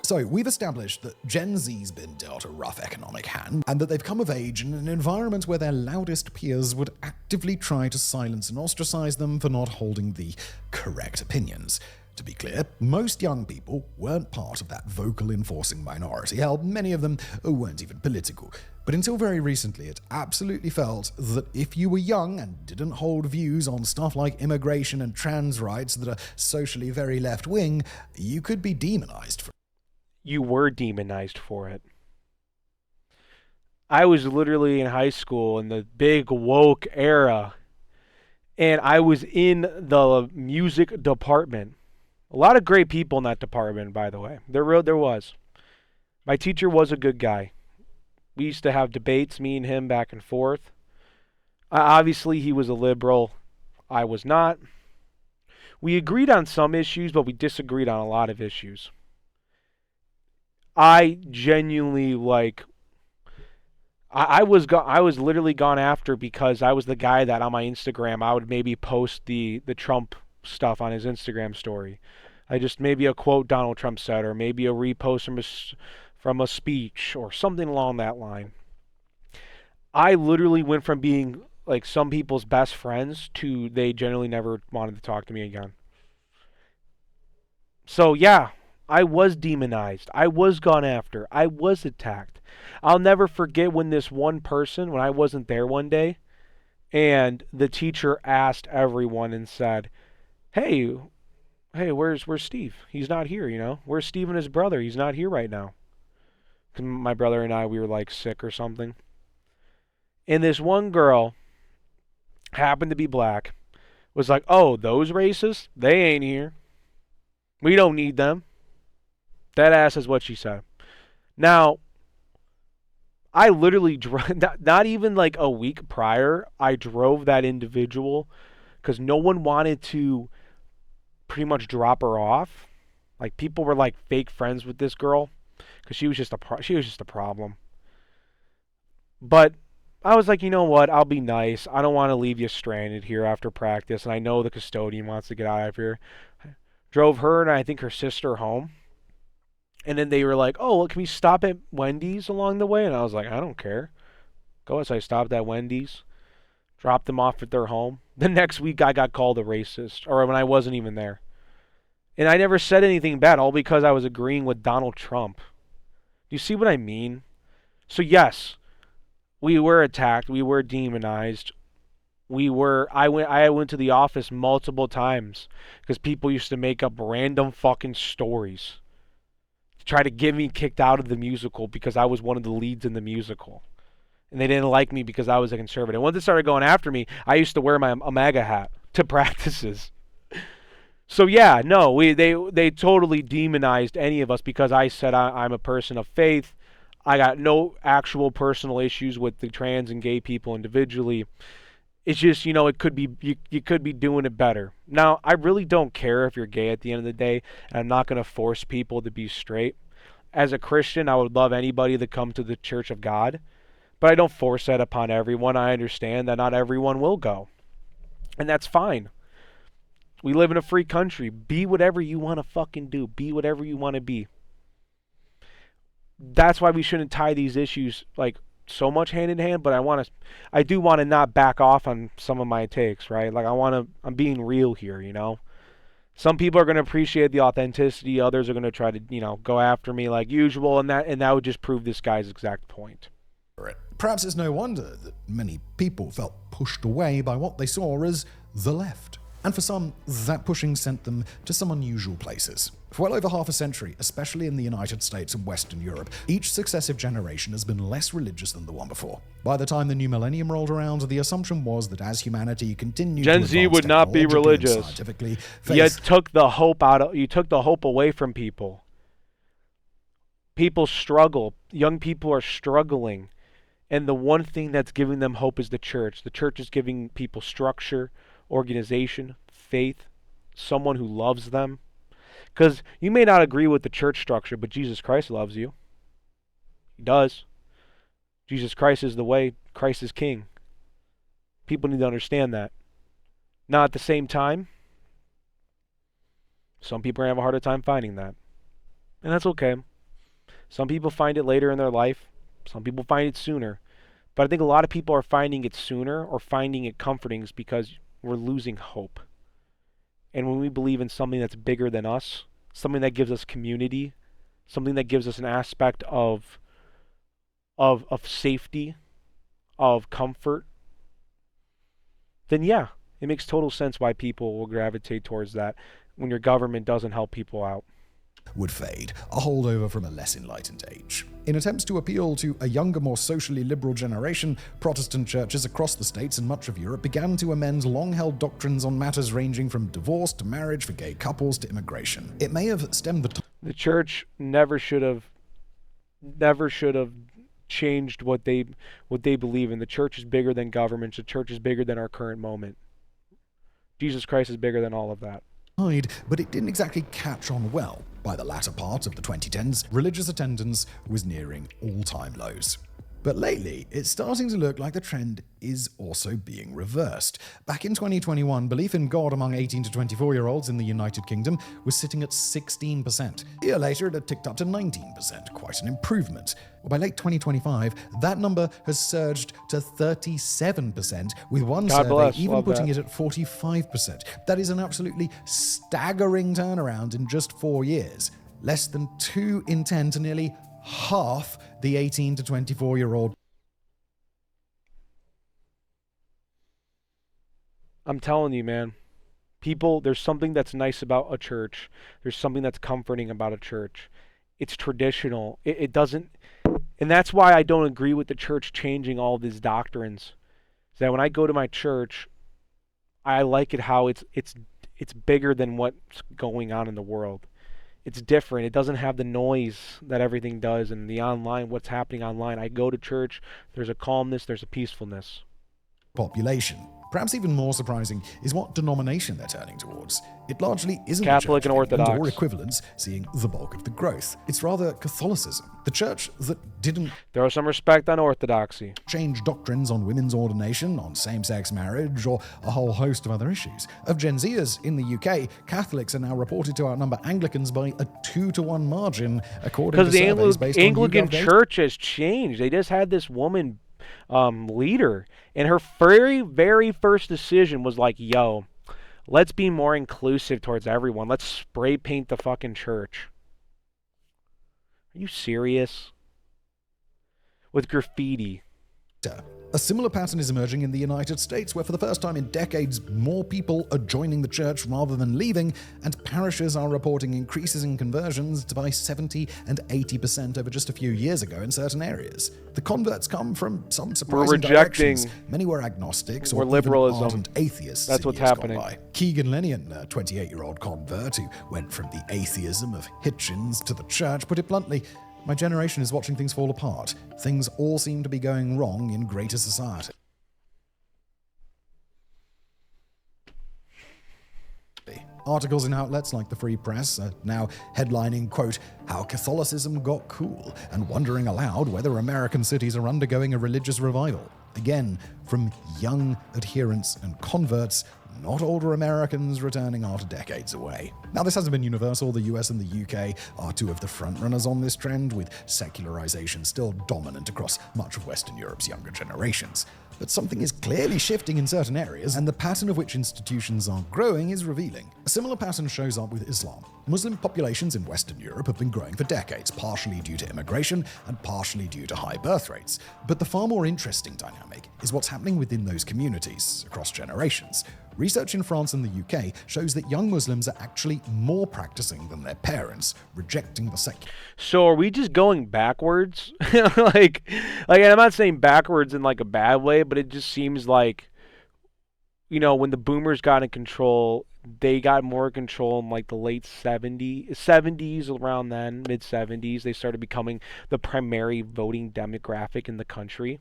So, we've established that Gen Z's been dealt a rough economic hand, and that they've come of age in an environment where their loudest peers would actively try to silence and ostracize them for not holding the correct opinions. To be clear, most young people weren't part of that vocal enforcing minority. Hell, many of them weren't even political. But until very recently, it absolutely felt that if you were young and didn't hold views on stuff like immigration and trans rights that are socially very left-wing, you could be demonized for it. You were demonized for it. I was literally in high school in the big woke era, and I was in the music department. A lot of great people in that department, by the way. There was. My teacher was a good guy. We used to have debates, me and him, back and forth. Obviously, he was a liberal. I was not. We agreed on some issues, but we disagreed on a lot of issues. I genuinely, I was literally gone after because I was the guy that on my Instagram, I would maybe post the Trump stuff on his Instagram story. I just maybe a quote Donald Trump said, or maybe a repost from a speech or something along that line. I literally went from being like some people's best friends to they generally never wanted to talk to me again. So yeah, I was demonized. I was gone after. I was attacked. I'll never forget when this one person, when I wasn't there one day, and the teacher asked everyone and said, hey, where's Steve? He's not here, you know? Where's Steve and his brother? He's not here right now. My brother and I, we were like sick or something. And this one girl, happened to be black, was like, oh, those racists? They ain't here. We don't need them. That ass is what she said. Now, I literally, not even like a week prior, I drove that individual because no one wanted to pretty much drop her off. Like, people were like fake friends with this girl because she was just a problem. But I was like, you know what? I'll be nice. I don't want to leave you stranded here after practice, and I know the custodian wants to get out of here. Drove her and I think her sister home. And then they were like, oh, well, can we stop at Wendy's along the way? And I was like, I don't care. Go. So I stopped at Wendy's, dropped them off at their home. The next week I got called a racist, or when I wasn't even there. And I never said anything bad, all because I was agreeing with Donald Trump. Do you see what I mean? So yes, we were attacked. We were demonized. I went to the office multiple times because people used to make up random fucking stories to try to get me kicked out of the musical because I was one of the leads in the musical. And they didn't like me because I was a conservative. Once they started going after me, I used to wear my MAGA hat to practices. So yeah, no, they totally demonized any of us because I said I'm a person of faith. I got no actual personal issues with the trans and gay people individually. It's just, it could be you could be doing it better. Now, I really don't care if you're gay at the end of the day, and I'm not going to force people to be straight. As a Christian, I would love anybody to come to the Church of God, but I don't force that upon everyone. I understand that not everyone will go, and that's fine. We live in a free country. Be whatever you want to fucking do. Be whatever you want to be. That's why we shouldn't tie these issues like so much hand in hand, but I do want to not back off on some of my takes, right? Like I'm being real here, Some people are going to appreciate the authenticity, others are going to try to, go after me like usual, and that would just prove this guy's exact point. Perhaps it's no wonder that many people felt pushed away by what they saw as the left. And for some, that pushing sent them to some unusual places. For well over half a century, especially in the United States and Western Europe, each successive generation has been less religious than the one before. By the time the new millennium rolled around, the assumption was that as humanity continued Gen to Z advance would not be technologically and religious. scientifically, You took the hope away from people. People struggle. Young people are struggling. And the one thing that's giving them hope is the church. The church is giving people structure, organization, faith, someone who loves them. Because you may not agree with the church structure, but Jesus Christ loves you. He does. Jesus Christ is the way. Christ is king. People need to understand that. Now, at the same time, some people are going to have a harder time finding that. And that's okay. Some people find it later in their life. Some people find it sooner. But I think a lot of people are finding it sooner or finding it comforting is because we're losing hope. And when we believe in something that's bigger than us, something that gives us community, something that gives us an aspect of safety, of comfort, then yeah, it makes total sense why people will gravitate towards that when your government doesn't help people out. Would fade, a holdover from a less enlightened age. In attempts to appeal to a younger, more socially liberal generation, Protestant churches across the states and much of Europe began to amend long-held doctrines on matters ranging from divorce to marriage for gay couples to immigration. It may have stemmed the church never should have changed what they believe in. The church is bigger than governments. The church is bigger than our current moment. Jesus Christ is bigger than all of that. But it didn't exactly catch on well. By the latter part of the 2010s, religious attendance was nearing all-time lows. But lately, it's starting to look like the trend is also being reversed. Back in 2021, belief in God among 18 to 24-year-olds in the United Kingdom was sitting at 16%. A year later, it had ticked up to 19%, quite an improvement. Well, by late 2025, that number has surged to 37%, with one survey even putting it at 45%. That is an absolutely staggering turnaround in just 4 years. Less than 2 in 10 to nearly half the 18 to 24-year-old. I'm telling you, man. People, there's something that's nice about a church. There's something that's comforting about a church. It's traditional. It doesn't, and that's why I don't agree with the church changing all of these doctrines. Is that when I go to my church, I like it how it's bigger than what's going on in the world. It's different. It doesn't have the noise that everything does and the online, what's happening online. I go to church, there's a calmness, there's a peacefulness. Population. Perhaps even more surprising is what denomination they're turning towards. It largely isn't Catholic the and Orthodox, or equivalents seeing the bulk of the growth. It's rather Catholicism, the church that didn't throw some respect on orthodoxy, change doctrines on women's ordination, on same-sex marriage, or a whole host of other issues. Of Gen Zers in the UK, Catholics are now reported to outnumber Anglicans by a 2-to-1 margin, according to surveys based on Anglican Church has changed. They just had this woman leader, and her very, very first decision was like, yo, let's be more inclusive towards everyone. Let's spray paint the fucking church. Are you serious? With graffiti. A similar pattern is emerging in the United States, where for the first time in decades, more people are joining the church rather than leaving, and parishes are reporting increases in conversions by 70 and 80% over just a few years ago in certain areas. The converts come from some surprising directions. Many were agnostics or liberalism. Ardent atheists. That's what's happening. Keegan Lennion, a 28-year-old convert who went from the atheism of Hitchens to the church, put it bluntly, "My generation is watching things fall apart. Things all seem to be going wrong in greater society." Articles in outlets like the Free Press are now headlining, quote, "How Catholicism Got Cool," and wondering aloud whether American cities are undergoing a religious revival. Again, from young adherents and converts, not older Americans returning after decades away. Now, this hasn't been universal. The US and the UK are two of the frontrunners on this trend, with secularization still dominant across much of Western Europe's younger generations. But something is clearly shifting in certain areas, and the pattern of which institutions are growing is revealing. A similar pattern shows up with Islam. Muslim populations in Western Europe have been growing for decades, partially due to immigration and partially due to high birth rates. But the far more interesting dynamic is what's happening within those communities across generations. Research in France and the UK shows that young Muslims are actually more practicing than their parents, rejecting the secular. So are we just going backwards? Like, and I'm not saying backwards in like a bad way, but it just seems like, when the boomers got in control, they got more control in like the late 70s, around then, mid 70s. They started becoming the primary voting demographic in the country.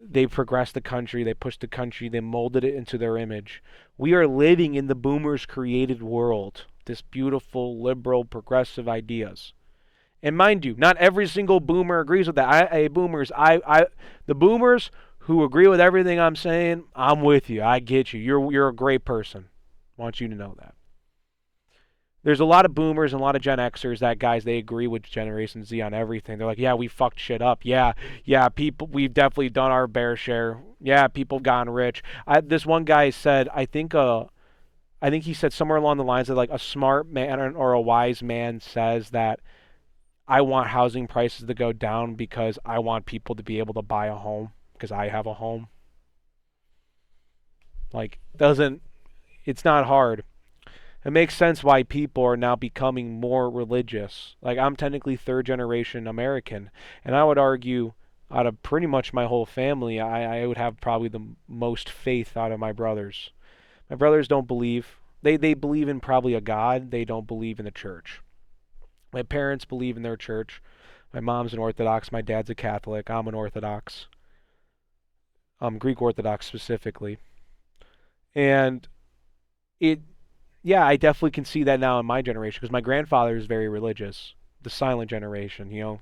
They progressed the country, they pushed the country, they molded it into their image. We are living in the boomers created world, this beautiful, liberal, progressive ideas. And mind you, not every single boomer agrees with that. The boomers who agree with everything I'm saying, I'm with you. I get you. You're a great person. I want you to know that. There's a lot of boomers and a lot of Gen Xers that guys, they agree with Generation Z on everything. They're like, yeah, we fucked shit up. Yeah, people, we've definitely done our fair share. Yeah, people gotten rich. This one guy said, I think he said somewhere along the lines of like a smart man or a wise man says that I want housing prices to go down because I want people to be able to buy a home because I have a home. Like, it's not hard. It makes sense why people are now becoming more religious. Like, I'm technically third generation American, and I would argue out of pretty much my whole family, I would have probably the most faith out of my brothers. My brothers don't believe. They believe in probably a God. They don't believe in the church. My parents believe in their church. My mom's an Orthodox. My dad's a Catholic. I'm an Orthodox. Greek Orthodox specifically. And I definitely can see that now in my generation because my grandfather is very religious, the silent generation.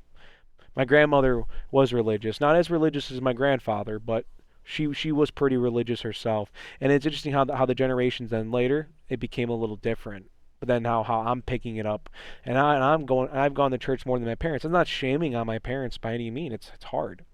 My grandmother was religious, not as religious as my grandfather, but she was pretty religious herself. And it's interesting how the generations then later it became a little different. But then how I'm picking it up, and I've gone to church more than my parents. I'm not shaming on my parents by any means. It's hard.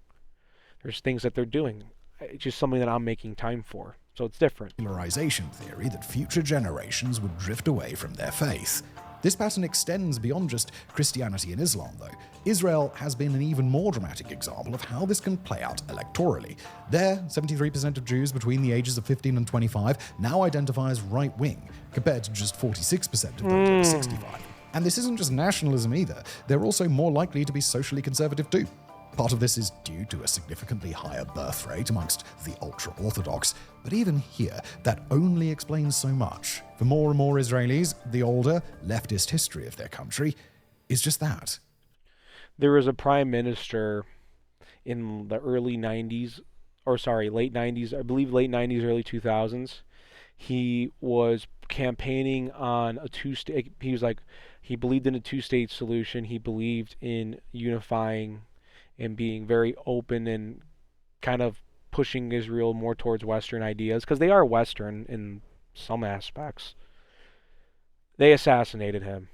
There's things that they're doing. It's just something that I'm making time for. So it's different. Secularization theory that future generations would drift away from their faith. This pattern extends beyond just Christianity and Islam, though. Israel has been an even more dramatic example of how this can play out electorally. There, 73% of Jews between the ages of 15 and 25 now identify as right-wing, compared to just 46% of those over 65. And this isn't just nationalism either. They're also more likely to be socially conservative too. Part of this is due to a significantly higher birth rate amongst the ultra-Orthodox, but even here, that only explains so much. For more and more Israelis, the older, leftist history of their country is just that. There was a prime minister in the late 90s, I believe late 90s, early 2000s. He was campaigning on a two-state, he believed in a two-state solution. He believed in unifying and being very open and kind of pushing Israel more towards Western ideas, because they are Western in some aspects. They assassinated him.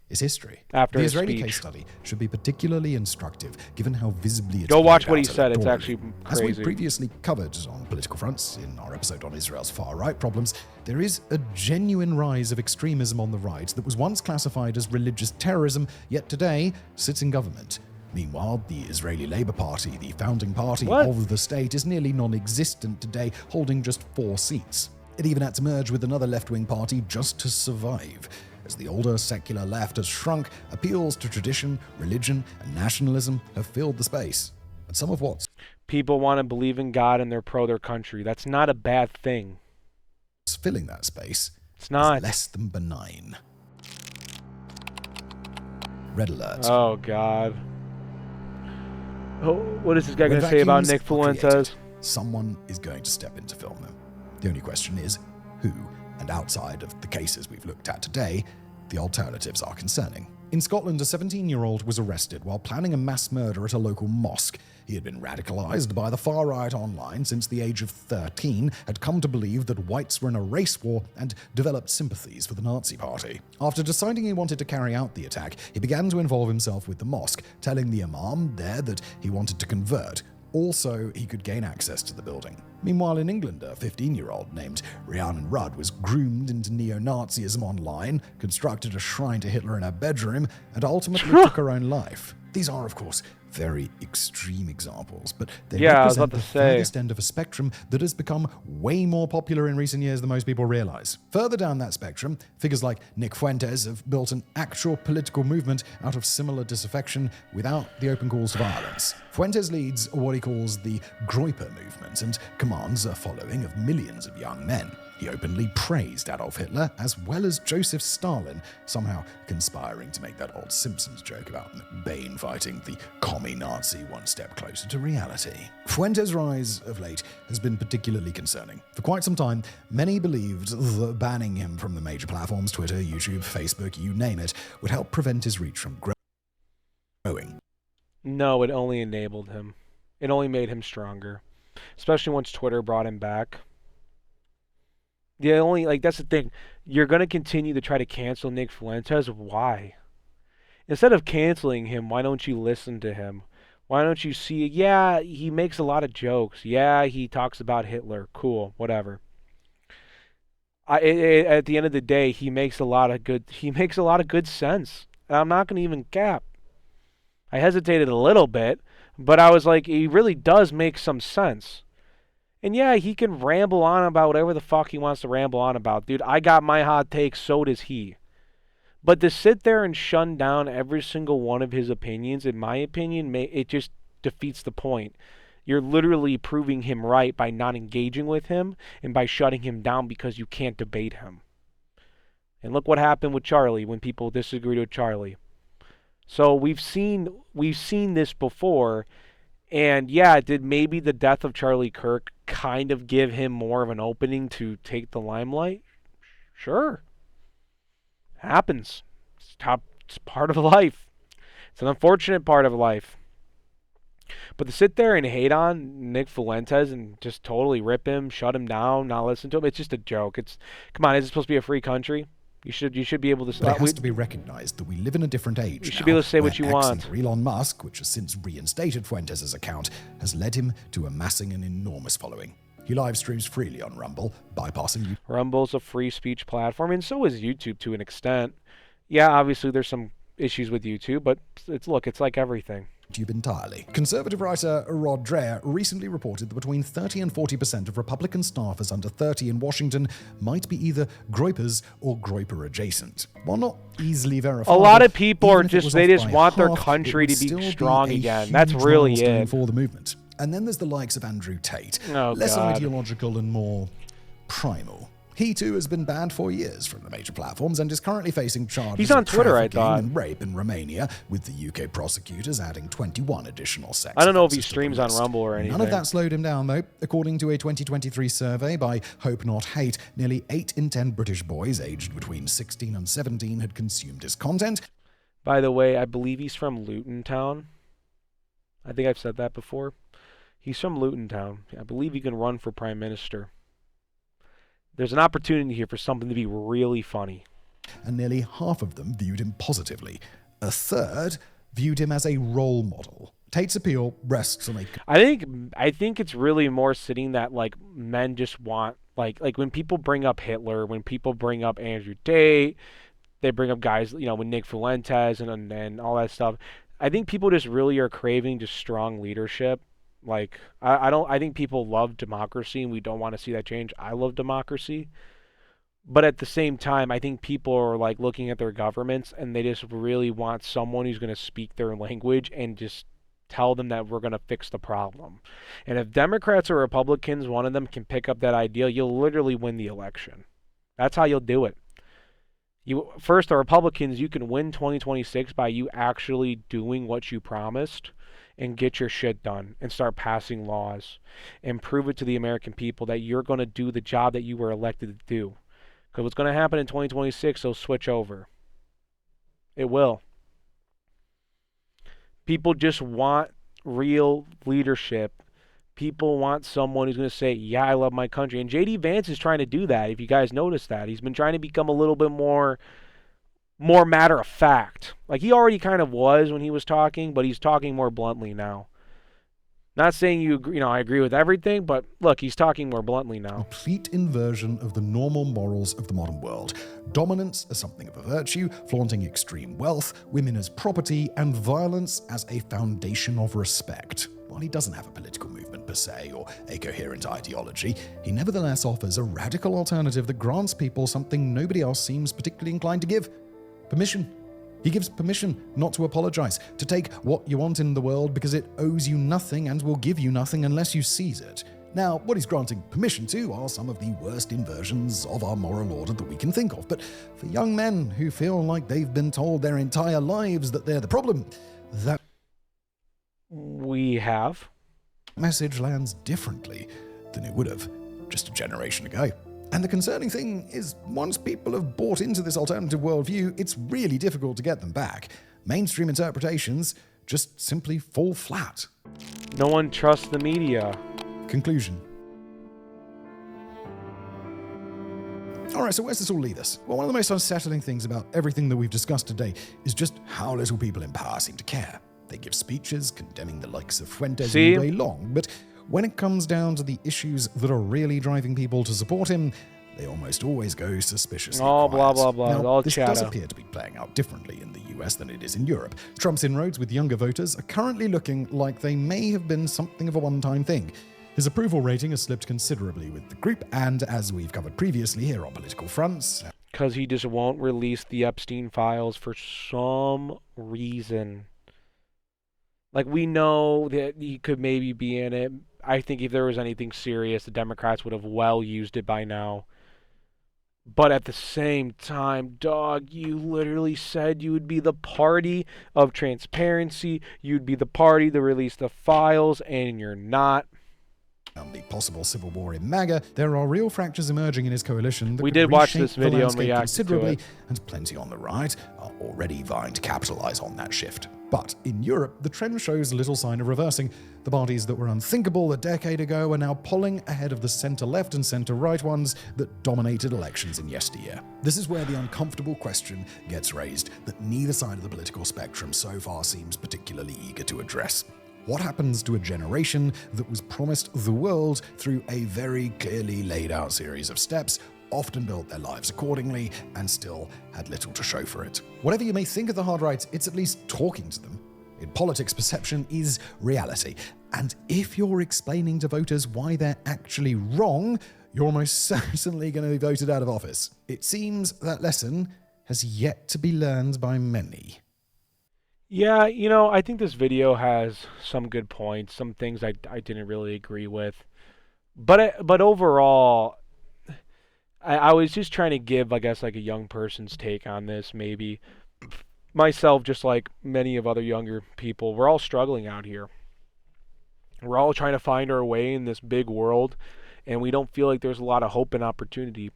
Is history. After the his Israeli speech. case study should be particularly instructive, given how visibly it's Go watch played what he out said. It's electorally. actually As we crazy. previously covered on political fronts in our episode on Israel's far-right problems, there is a genuine rise of extremism on the right that was once classified as religious terrorism, yet today sits in government. Meanwhile, the Israeli Labour Party, the founding party of the state, is nearly non-existent today, holding just 4 seats. It even had to merge with another left-wing party just to survive. As the older secular left has shrunk, appeals to tradition, religion, and nationalism have filled the space. And some of what's People want to believe in God and they're pro their country. That's not a bad thing. filling that space It's not. is less than benign. Red alert. Oh, God. Oh, what is this guy going When to say about vacuums Nick are Fuentes? created, someone is going to step in to film them. The only question is, who? And outside of the cases we've looked at today, the alternatives are concerning. In Scotland, a 17-year-old was arrested while planning a mass murder at a local mosque. He had been radicalized by the far right online since the age of 13, had come to believe that whites were in a race war, and developed sympathies for the Nazi Party. After deciding he wanted to carry out the attack, he began to involve himself with the mosque, telling the imam there that he wanted to convert. Also, he could gain access to the building. Meanwhile, in England, a 15-year-old named Rhiannon Rudd was groomed into neo-Nazism online, constructed a shrine to Hitler in her bedroom, and ultimately took her own life. These are, of course, very extreme examples, but they Yeah, I was represent about the to say. furthest end of a spectrum that has become way more popular in recent years than most people realize. Further down that spectrum, figures like Nick Fuentes have built an actual political movement out of similar disaffection without the open calls to violence. Fuentes leads what he calls the Groyper movement and commands a following of millions of young men. He openly praised Adolf Hitler as well as Joseph Stalin, somehow conspiring to make that old Simpsons joke about McBain fighting the commie Nazi one step closer to reality. Fuentes' rise of late has been particularly concerning. For quite some time, many believed that banning him from the major platforms, Twitter, YouTube, Facebook, you name it, would help prevent his reach from growing. No, it only enabled him. It only made him stronger, especially once Twitter brought him back. That's the thing. You're going to continue to try to cancel Nick Fuentes. Why? Instead of canceling him, why don't you listen to him? Why don't you see, yeah, he makes a lot of jokes. Yeah, he talks about Hitler. Cool, whatever. At the end of the day, he makes a lot of good sense. And I'm not going to even cap. I hesitated a little bit, but I was like, he really does make some sense. And yeah, he can ramble on about whatever the fuck he wants to ramble on about. Dude, I got my hot takes, so does he. But to sit there and shun down every single one of his opinions, in my opinion, it just defeats the point. You're literally proving him right by not engaging with him and by shutting him down because you can't debate him. And look what happened with Charlie when people disagreed with Charlie. So we've seen this before. And yeah, did maybe the death of Charlie Kirk kind of give him more of an opening to take the limelight? Sure. Happens. It's part of life. It's an unfortunate part of life. But to sit there and hate on Nick Fuentes and just totally rip him, shut him down, not listen to him, it's just a joke. Come on, is it supposed to be a free country? You should be able to. But it has to be recognized that we live in a different age. You should be able to say what you want. Elon Musk, which has since reinstated Fuentes' account, has led him to amassing an enormous following. He live streams freely on Rumble, bypassing YouTube. Rumble's a free speech platform, and so is YouTube to an extent. Yeah, obviously there's some issues with YouTube, but it's like everything. YouTube entirely. Conservative writer Rod Dreher recently reported that between 30 and 40% of Republican staffers under 30 in Washington might be either Groypers or Groyper adjacent. While not easily verified, a lot of people are just want their country to be strong again. That's really it for the movement. And then there's the likes of Andrew Tate, less God. Ideological and more primal. He too has been banned for years from the major platforms and is currently facing charges He's on of Twitter, I trafficking thought. and rape in Romania, with the UK prosecutors adding 21 additional sex I don't know if he offences to the streams on list. Rumble or anything. None of that slowed him down, though. According to a 2023 survey by Hope Not Hate, nearly 8 in 10 British boys aged between 16 and 17 had consumed his content. By the way, I believe he's from Luton Town. I think I've said that before. He's from Luton Town. I believe he can run for Prime Minister. There's an opportunity here for something to be really funny. And nearly half of them viewed him positively. A third viewed him as a role model. Tate's appeal rests on a... I think it's really more sitting that like men just want like when people bring up Hitler, when people bring up Andrew Tate, they bring up guys, with Nick Fuentes and all that stuff. I think people just really are craving just strong leadership. Like, I think people love democracy and we don't want to see that change. I love democracy. But at the same time, I think people are like looking at their governments and they just really want someone who's going to speak their language and just tell them that we're going to fix the problem. And if Democrats or Republicans, one of them can pick up that idea, you'll literally win the election. That's how you'll do it. First, the Republicans, you can win 2026 by you actually doing what you promised and get your shit done and start passing laws and prove it to the American people that you're going to do the job that you were elected to do. Because what's going to happen in 2026, they'll switch over. It will. People just want real leadership. People want someone who's going to say, yeah, I love my country. And J.D. Vance is trying to do that, if you guys notice that. He's been trying to become a little bit more matter of fact. Like he already kind of was when he was talking, but he's talking more bluntly now. Not saying I agree with everything, but look, he's talking more bluntly now. Complete inversion of the normal morals of the modern world. Dominance as something of a virtue, flaunting extreme wealth, women as property, and violence as a foundation of respect. While he doesn't have a political movement per se or a coherent ideology, he nevertheless offers a radical alternative that grants people something nobody else seems particularly inclined to give: permission. He gives permission not to apologize, to take what you want in the world because it owes you nothing and will give you nothing unless you seize it. Now, what he's granting permission to are some of the worst inversions of our moral order that we can think of. But for young men who feel like they've been told their entire lives that they're the problem, that we have message lands differently than it would have just a generation ago. And the concerning thing is, once people have bought into this alternative worldview, it's really difficult to get them back. Mainstream interpretations just simply fall flat. No one trusts the media. Conclusion. Alright, so where's this all leave us? Well, one of the most unsettling things about everything that we've discussed today is just how little people in power seem to care. They give speeches condemning the likes of Fuentes all day long, but when it comes down to the issues that are really driving people to support him, they almost always go suspiciously quiet. Blah, blah, blah. Now, all this chatter. does appear to be playing out differently in the US than it is in Europe. Trump's inroads with younger voters are currently looking like they may have been something of a one-time thing. His approval rating has slipped considerably with the group, and as we've covered previously here on Political Fronts, because he just won't release the Epstein files for some reason. Like, we know that he could maybe be in it. I think if there was anything serious, the Democrats would have well used it by now. But at the same time, dog, you literally said you would be the party of transparency. You'd be the party to release the files, and you're not. On the possible civil war in MAGA, there are real fractures emerging in his coalition that We could did watch reshape this video the and landscape reacted to considerably, it. and plenty on the right are already vying to capitalize on that shift. But in Europe, the trend shows little sign of reversing. The parties that were unthinkable a decade ago are now pulling ahead of the center-left and center-right ones that dominated elections in yesteryear. This is where the uncomfortable question gets raised that neither side of the political spectrum so far seems particularly eager to address. What happens to a generation that was promised the world through a very clearly laid out series of steps, often built their lives accordingly, and still had little to show for it? Whatever you may think of the hard right, it's at least talking to them. In politics, perception is reality. And if you're explaining to voters why they're actually wrong, you're almost certainly going to be voted out of office. It seems that lesson has yet to be learned by many. Yeah, I think this video has some good points, some things I didn't really agree with. But overall, I was just trying to give, I guess, like a young person's take on this, maybe. Myself, just like many of other younger people, we're all struggling out here. We're all trying to find our way in this big world, and we don't feel like there's a lot of hope and opportunity.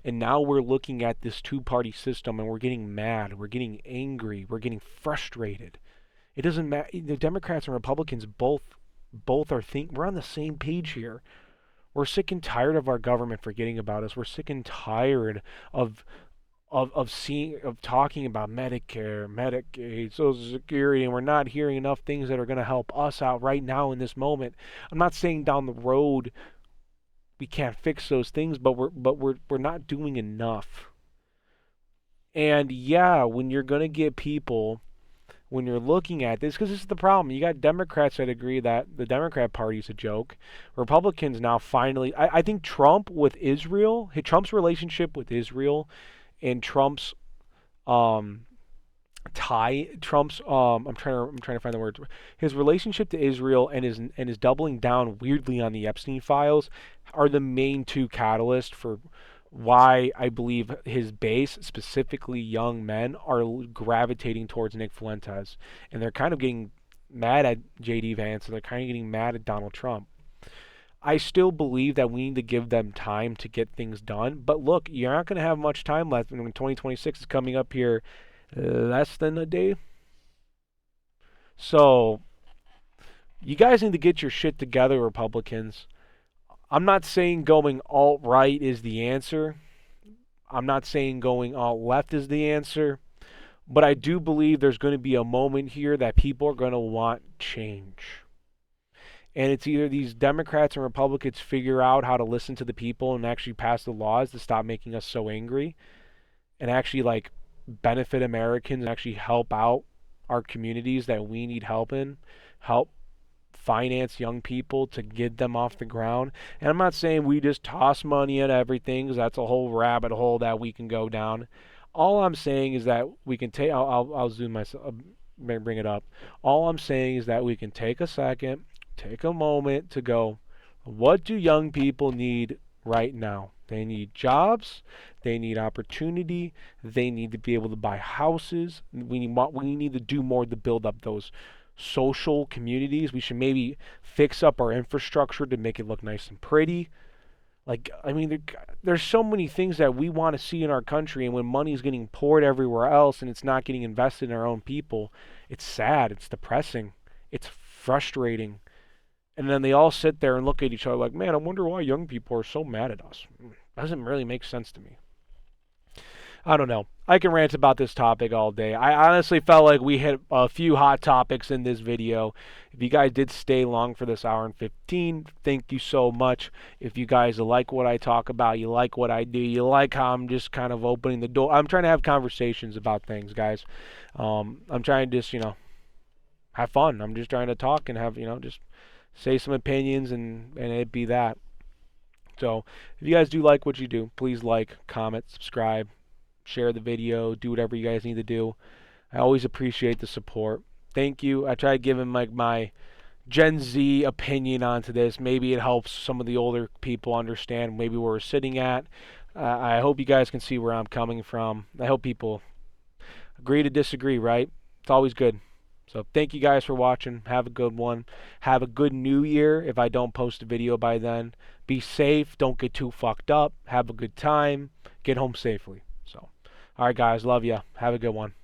And now we're looking at this two-party system, and we're getting mad, we're getting angry, we're getting frustrated. It doesn't matter. The Democrats and Republicans both are we're on the same page here. We're sick and tired of our government forgetting about us. We're sick and tired of talking about Medicare, Medicaid, Social Security, and we're not hearing enough things that are going to help us out right now in this moment. I'm not saying down the road we can't fix those things, but we're not doing enough. And yeah, when you're going to get people, when you're looking at this, because this is the problem, you got Democrats that agree that the Democrat Party's a joke. Republicans now finally, I think Trump's relationship with Israel, and Trump's I'm trying to find the word. His relationship to Israel and his doubling down weirdly on the Epstein files are the main two catalysts for why I believe his base, specifically young men, are gravitating towards Nick Fuentes, and they're kind of getting mad at J.D. Vance, and they're kind of getting mad at Donald Trump. I still believe that we need to give them time to get things done, but look, you're not going to have much time left when 2026 is coming up here less than a day. So you guys need to get your shit together, Republicans. I'm not saying going alt-right is the answer. I'm not saying going alt-left is the answer. But I do believe there's going to be a moment here that people are going to want change. And it's either these Democrats and Republicans figure out how to listen to the people and actually pass the laws to stop making us so angry and actually like benefit Americans and actually help out our communities that we need help in, help finance young people to get them off the ground. And I'm not saying we just toss money at everything, because that's a whole rabbit hole that we can go down. All I'm saying is that we can take. I'll zoom myself, bring it up. All I'm saying is that we can take a second, take a moment to go. What do young people need right now? They need jobs. They need opportunity. They need to be able to buy houses. We need to do more to build up those social communities. We should maybe fix up our infrastructure to make it look nice and pretty. Like, I mean, there's so many things that we want to see in our country, and when money's getting poured everywhere else and it's not getting invested in our own people, it's sad, it's depressing, it's frustrating. And then they all sit there and look at each other like, man, I wonder why young people are so mad at us. Doesn't really make sense to me. I don't know. I can rant about this topic all day. I honestly felt like we hit a few hot topics in this video. If you guys did stay long for this hour and 15, thank you so much. If you guys like what I talk about, you like what I do, you like how I'm just kind of opening the door. I'm trying to have conversations about things, guys. I'm trying to just, have fun. I'm just trying to talk and have, just say some opinions and it be that. So if you guys do like what you do, please like, comment, subscribe, share the video, do whatever you guys need to do. I always appreciate the support. Thank you. I try giving like my Gen Z opinion onto this. Maybe it helps some of the older people understand maybe where we're sitting at. I hope you guys can see where I'm coming from. I hope people agree to disagree, right? It's always good. So thank you guys for watching. Have a good one. Have a good new year if I don't post a video by then. Be safe. Don't get too fucked up. Have a good time. Get home safely. So, all right, guys. Love ya. Have a good one.